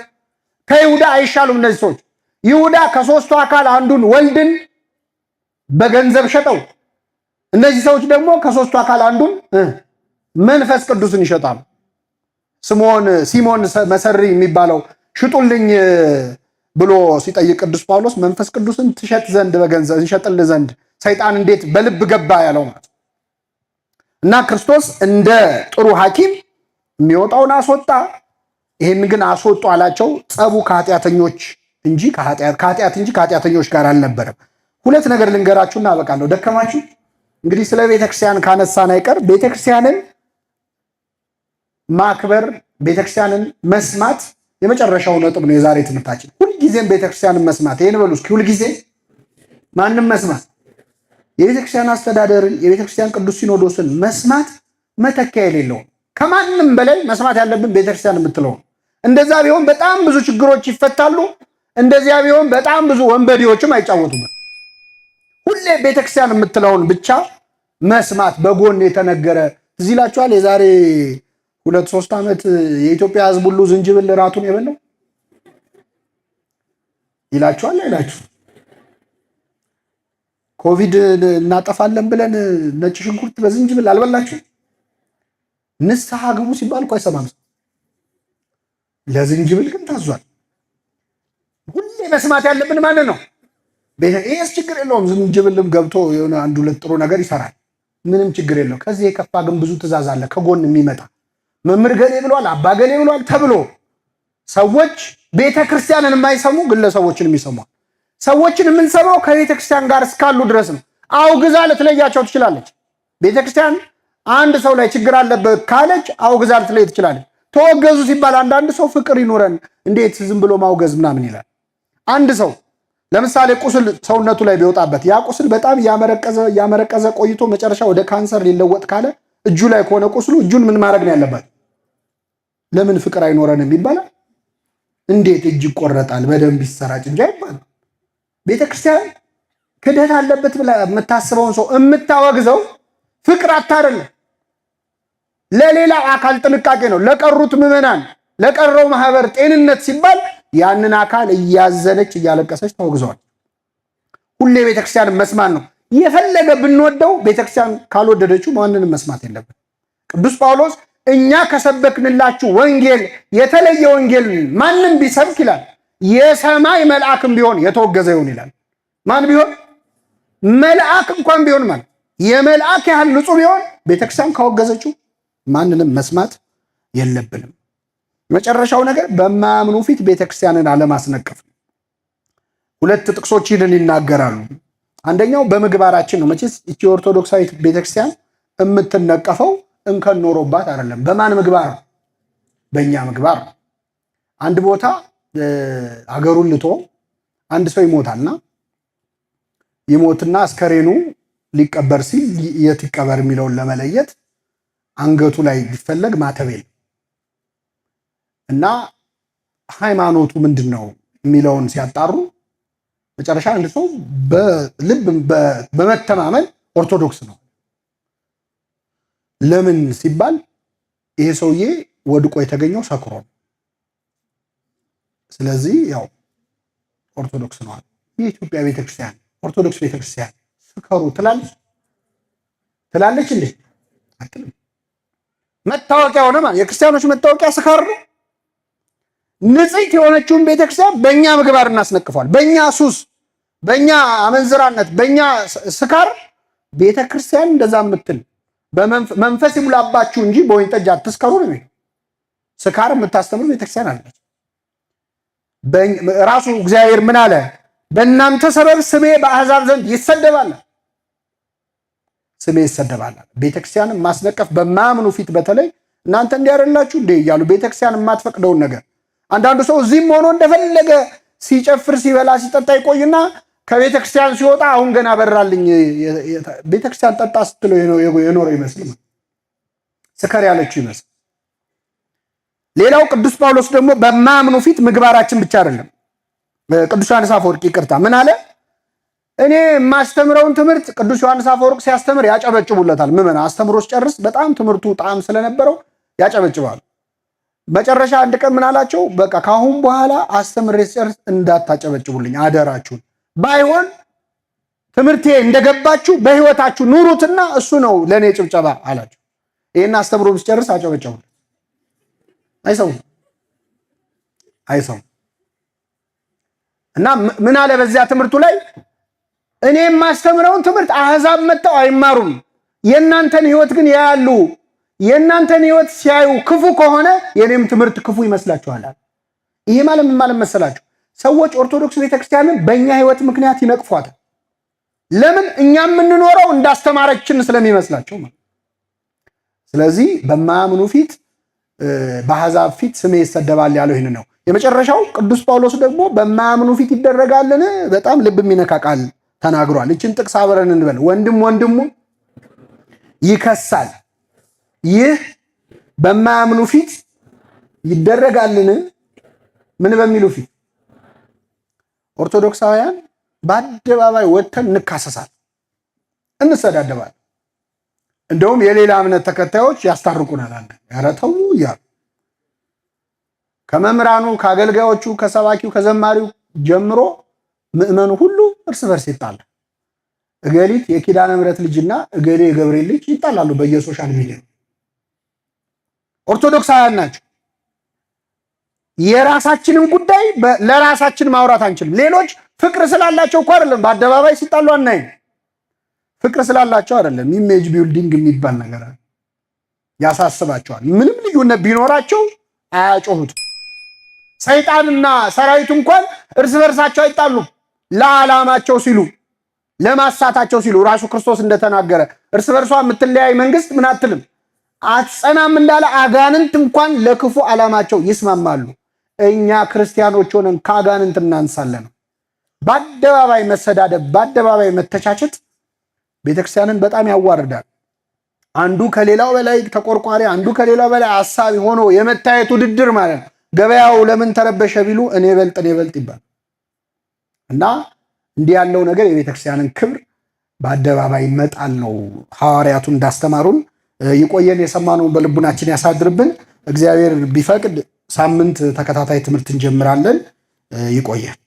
ከይሁዳ አይሻሉም እነዚህ ሰዎች። ይሁዳ ከሶስቱ አካል አንዱን ወልድን በገንዘብ ሸጠው፣ እነዚህ ሰዎች ደግሞ ከሶስቱ አካል አንዱን መንፈስ ቅዱስን ይሸጣሉ። ሲሞን መሰሪ የሚባለው ሽጡልኝ ብሎ ሲጠይቅ ቅዱስ ጳውሎስ መንፈስ ቅዱስን ትሸጥ ዘንድ በገንዘብ እንሸጥልህ ዘንድ ሰይጣን እንዴት በልብ ገባ ያለው ማለት እና ክርስቶስ እንደ ጥሩ ሐኪም የሚወጣውን አስወጣ። ይህን ግን አስወጡ አላቸው። ጸቡ ከኃጢአተኞች እንጂ ከኃጢአተኞች ጋር አልነበረም። ሁለት ነገር ልንገራችሁና አበቃለሁ። ደከማችሁ? እንግዲህ ስለ ቤተክርስቲያን ካነሳን አይቀር ቤተክርስቲያንን ማክበር፣ ቤተክርስቲያንን መስማት የመጨረሻው ነጥብ ነው የዛሬ ትምህርታችን። ሁልጊዜም ቤተክርስቲያንን መስማት። ይሄን በሉ እስኪ፣ ሁልጊዜ ማንም መስማት፣ የቤተክርስቲያን አስተዳደርን፣ የቤተክርስቲያን ቅዱስ ሲኖዶስን መስማት መተኪያ የሌለው። ከማንም በላይ መስማት ያለብን ቤተክርስቲያን የምትለው። እንደዛ ቢሆን በጣም ብዙ ችግሮች ይፈታሉ። እንደዚያ ቢሆን በጣም ብዙ ወንበዴዎችም አይጫወቱም። ሁሌ ቤተክርስቲያን የምትለውን ብቻ መስማት። በጎን የተነገረ እዚህ ይላችኋል። የዛሬ 2-3 ዓመት የኢትዮጵያ ሕዝብ ሁሉ ዝንጅብል ራቱን የበላው ይላችኋል አይላችሁ? ኮቪድ እናጠፋለን ብለን ነጭ ሽንኩርት በዝንጅብል አልበላችሁ? ንስሐ ግቡ ሲባል እኮ አይሰማም። ለዝንጅብል ግን ታዟል። ሁሌ መስማት ያለብን ማለት ነው። ይሄስ ችግር የለውም። ዝንጅብልም ገብቶ የሆነ 1-2 ጥሩ ነገር ይሰራል። ምንም ችግር የለው። ከዚህ የከፋ ግን ብዙ ትእዛዝ አለ ከጎን የሚመጣ መምህር ገሌ ብሏል፣ አባ ገሌ ብሏል ተብሎ ሰዎች ቤተክርስቲያንን የማይሰሙ ግለሰቦችን የሚሰሙ። ሰዎችን የምንሰማው ከቤተክርስቲያን ጋር እስካሉ ድረስ ነው። አውግዛ ልትለያቸው ትችላለች። ቤተክርስቲያን አንድ ሰው ላይ ችግር አለበት ካለች አውግዛ ልትለይ ትችላለች። ተወገዙ ሲባል አንዳንድ ሰው ፍቅር ይኖረን እንዴት ዝም ብሎ ማውገዝ ምናምን ይላል። አንድ ሰው ለምሳሌ ቁስል ሰውነቱ ላይ ቢወጣበት ያ ቁስል በጣም ያመረቀዘ ቆይቶ መጨረሻ ወደ ካንሰር ሊለወጥ ካለ እጁ ላይ ከሆነ ቁስሉ እጁን ምን ማድረግ ነው ያለበት? ለምን ፍቅር አይኖረንም ይባላል? እንዴት እጅ ይቆረጣል? በደንብ ይሰራጭ እንጂ አይባልም። ቤተክርስቲያን ክደት አለበት ብላ የምታስበውን ሰው የምታወግዘው ፍቅር አታደርም። ለሌላው አካል ጥንቃቄ ነው። ለቀሩት ምዕመናን፣ ለቀረው ማህበር ጤንነት ሲባል ያንን አካል እያዘነች እያለቀሰች ታወግዘዋል። ሁሌ ቤተክርስቲያን መስማት ነው። የፈለገ ብንወደው ቤተክርስቲያን ካልወደደችው ማንንም መስማት የለብን። ቅዱስ ጳውሎስ እኛ ከሰበክንላችሁ ወንጌል የተለየ ወንጌል ማንም ቢሰብክ ይላል የሰማይ መልአክም ቢሆን የተወገዘ ይሁን ይላል። ማን ቢሆን? መልአክ እንኳን ቢሆን ማለት የመልአክ ያህል ንጹህ ቢሆን ቤተክርስቲያን ካወገዘችው ማንንም መስማት የለብንም። መጨረሻው ነገር በማያምኑ ፊት ቤተክርስቲያንን አለማስነቀፍ። 2 ጥቅሶች ይህንን ይናገራሉ። አንደኛው በምግባራችን ነው። መቼስ እቺ ኦርቶዶክሳዊት ቤተክርስቲያን የምትነቀፈው እንከን ኖሮባት አይደለም። በማን ምግባር? በእኛ ምግባር። አንድ ቦታ አገሩን ልቶ አንድ ሰው ይሞታልና ይሞትና አስከሬኑ ሊቀበር ሲል የት ይቀበር የሚለውን ለመለየት አንገቱ ላይ ቢፈለግ ማተብ የለም እና ሃይማኖቱ ምንድነው የሚለውን ሲያጣሩ መጨረሻ አንድ ሰው በልብ በመተማመን ኦርቶዶክስ ነው። ለምን ሲባል ይሄ ሰውዬ ወድቆ የተገኘው ሰክሮ ነው። ስለዚህ ያው ኦርቶዶክስ ነው። የኢትዮጵያ ቤተክርስቲያን ኦርቶዶክስ ቤተክርስቲያን ስከሩ ትላለች እንዴ? አትልም። መታወቂያ ሆነ ማለት የክርስቲያኖች መታወቂያ ስካር ነው። ንጽሕት የሆነችውን ቤተክርስቲያን በእኛ ምግባር እናስነቅፏል። በእኛ ሱስ፣ በእኛ አመንዝራነት፣ በእኛ ስካር ቤተክርስቲያን እንደዛ የምትል መንፈስ ይሙላባችሁ እንጂ በወይን ጠጅ አትስከሩ ነው። ስካር የምታስተምር ቤተክርስቲያን አለች። ራሱ እግዚአብሔር ምን አለ? በእናንተ ሰበብ ስሜ በአሕዛብ ዘንድ ይሰደባል። ስሜ ይሰደባል። ቤተክርስቲያንን ማስነቀፍ በማያምኑ ፊት በተለይ እናንተ እንዲያደላችሁ እንዴ እያሉ ቤተክርስቲያን የማትፈቅደውን ነገር አንዳንዱ ሰው እዚህም ሆኖ እንደፈለገ ሲጨፍር ሲበላ ሲጠጣ ይቆይና ከቤተክርስቲያን ሲወጣ አሁን ገና በራልኝ ቤተክርስቲያን ጠጣ ስትለው የኖረው ይመስል ስከር ያለችው ይመስል። ሌላው ቅዱስ ጳውሎስ ደግሞ በማያምኑ ፊት ምግባራችን ብቻ አይደለም። ቅዱስ ዮሐንስ አፈወርቅ ይቅርታ ምን አለ? እኔ የማስተምረውን ትምህርት ቅዱስ ዮሐንስ አፈወርቅ ሲያስተምር ያጨበጭቡለታል። ምመና አስተምሮ ሲጨርስ በጣም ትምህርቱ ጣዕም ስለነበረው ያጨበጭባሉ። መጨረሻ አንድ ቀን ምን አላቸው? በቃ ካሁን በኋላ አስተምሬ ሲጨርስ እንዳታጨበጭቡልኝ አደራችሁን። ባይሆን ትምህርቴ እንደገባችሁ በህይወታችሁ ኑሩትና እሱ ነው ለኔ ጭብጨባ አላቸው። ይሄን አስተምሮ ሲጨርስ አጨበጨቡለት። አይሰውም እና ምን አለ በዚያ ትምህርቱ ላይ እኔ የማስተምረውን ትምህርት አሕዛብ መጥተው አይማሩም፣ የእናንተን ህይወት ግን ያያሉ። የእናንተን ህይወት ሲያዩ ክፉ ከሆነ የኔም ትምህርት ክፉ ይመስላችኋል። ይሄ ማለት ምን ማለት መሰላችሁ? ሰዎች ኦርቶዶክስ ቤተክርስቲያንን በእኛ ህይወት ምክንያት ይነቅፏታል። ለምን? እኛ የምንኖረው እንዳስተማረችን ስለሚመስላቸው ማለት። ስለዚህ በማያምኑ ፊት በአሕዛብ ፊት ስሜ ይሰደባል ያለው ይህን ነው። የመጨረሻው ቅዱስ ጳውሎስ ደግሞ በማያምኑ ፊት ይደረጋልን? በጣም ልብ የሚነካ ቃል ተናግሯል። እችን ጥቅስ አብረን እንበል። ወንድም ወንድሙ ይከሳል፣ ይህ በማያምኑ ፊት ይደረጋልን? ምን በሚሉ ፊት? ኦርቶዶክሳውያን በአደባባይ ወጥተን እንካሰሳል፣ እንሰዳደባል። እንደውም የሌላ እምነት ተከታዮች ያስታርቁናል። አንተ ኧረ ተው እያሉ ከመምህራኑ ከአገልጋዮቹ ከሰባኪው ከዘማሪው ጀምሮ ምእመኑ ሁሉ እርስ በርስ ይጣላል። እገሊት የኪዳነ ምሕረት ልጅና እገሌ የገብርኤል ልጅ ይጣላሉ በየሶሻል ሚዲያ። ኦርቶዶክሳውያን ናቸው። የራሳችንን ጉዳይ ለራሳችን ማውራት አንችልም። ሌሎች ፍቅር ስላላቸው እኮ አይደለም በአደባባይ ሲጣሉ አናይም። ፍቅር ስላላቸው አይደለም። ኢሜጅ ቢልዲንግ የሚባል ነገር ያሳስባቸዋል። ምንም ልዩነት ቢኖራቸው አያጮሁት። ሰይጣንና ሰራዊቱ እንኳን እርስ በርሳቸው አይጣሉም። ለዓላማቸው ሲሉ ለማሳታቸው ሲሉ ራሱ ክርስቶስ እንደተናገረ እርስ በርሷ የምትለያይ መንግስት ምን አትልም አትጸናም እንዳለ አጋንንት እንኳን ለክፉ ዓላማቸው ይስማማሉ። እኛ ክርስቲያኖች ሆነን ከአጋንንት እናንሳለን። በአደባባይ መሰዳደብ፣ በአደባባይ መተቻቸት ቤተክርስቲያንን በጣም ያዋርዳል። አንዱ ከሌላው በላይ ተቆርቋሪ፣ አንዱ ከሌላው በላይ አሳቢ ሆኖ የመታየት ውድድር ማለት ነው። ገበያው ለምን ተረበሸ ቢሉ እኔ በልጥ ይባል እና እንዲህ ያለው ነገር የቤተክርስቲያንን ክብር በአደባባይ መጣል ነው። ሐዋርያቱ እንዳስተማሩን ይቆየን፣ የሰማነውን በልቡናችን ያሳድርብን። እግዚአብሔር ቢፈቅድ ሳምንት ተከታታይ ትምህርት እንጀምራለን። ይቆየን።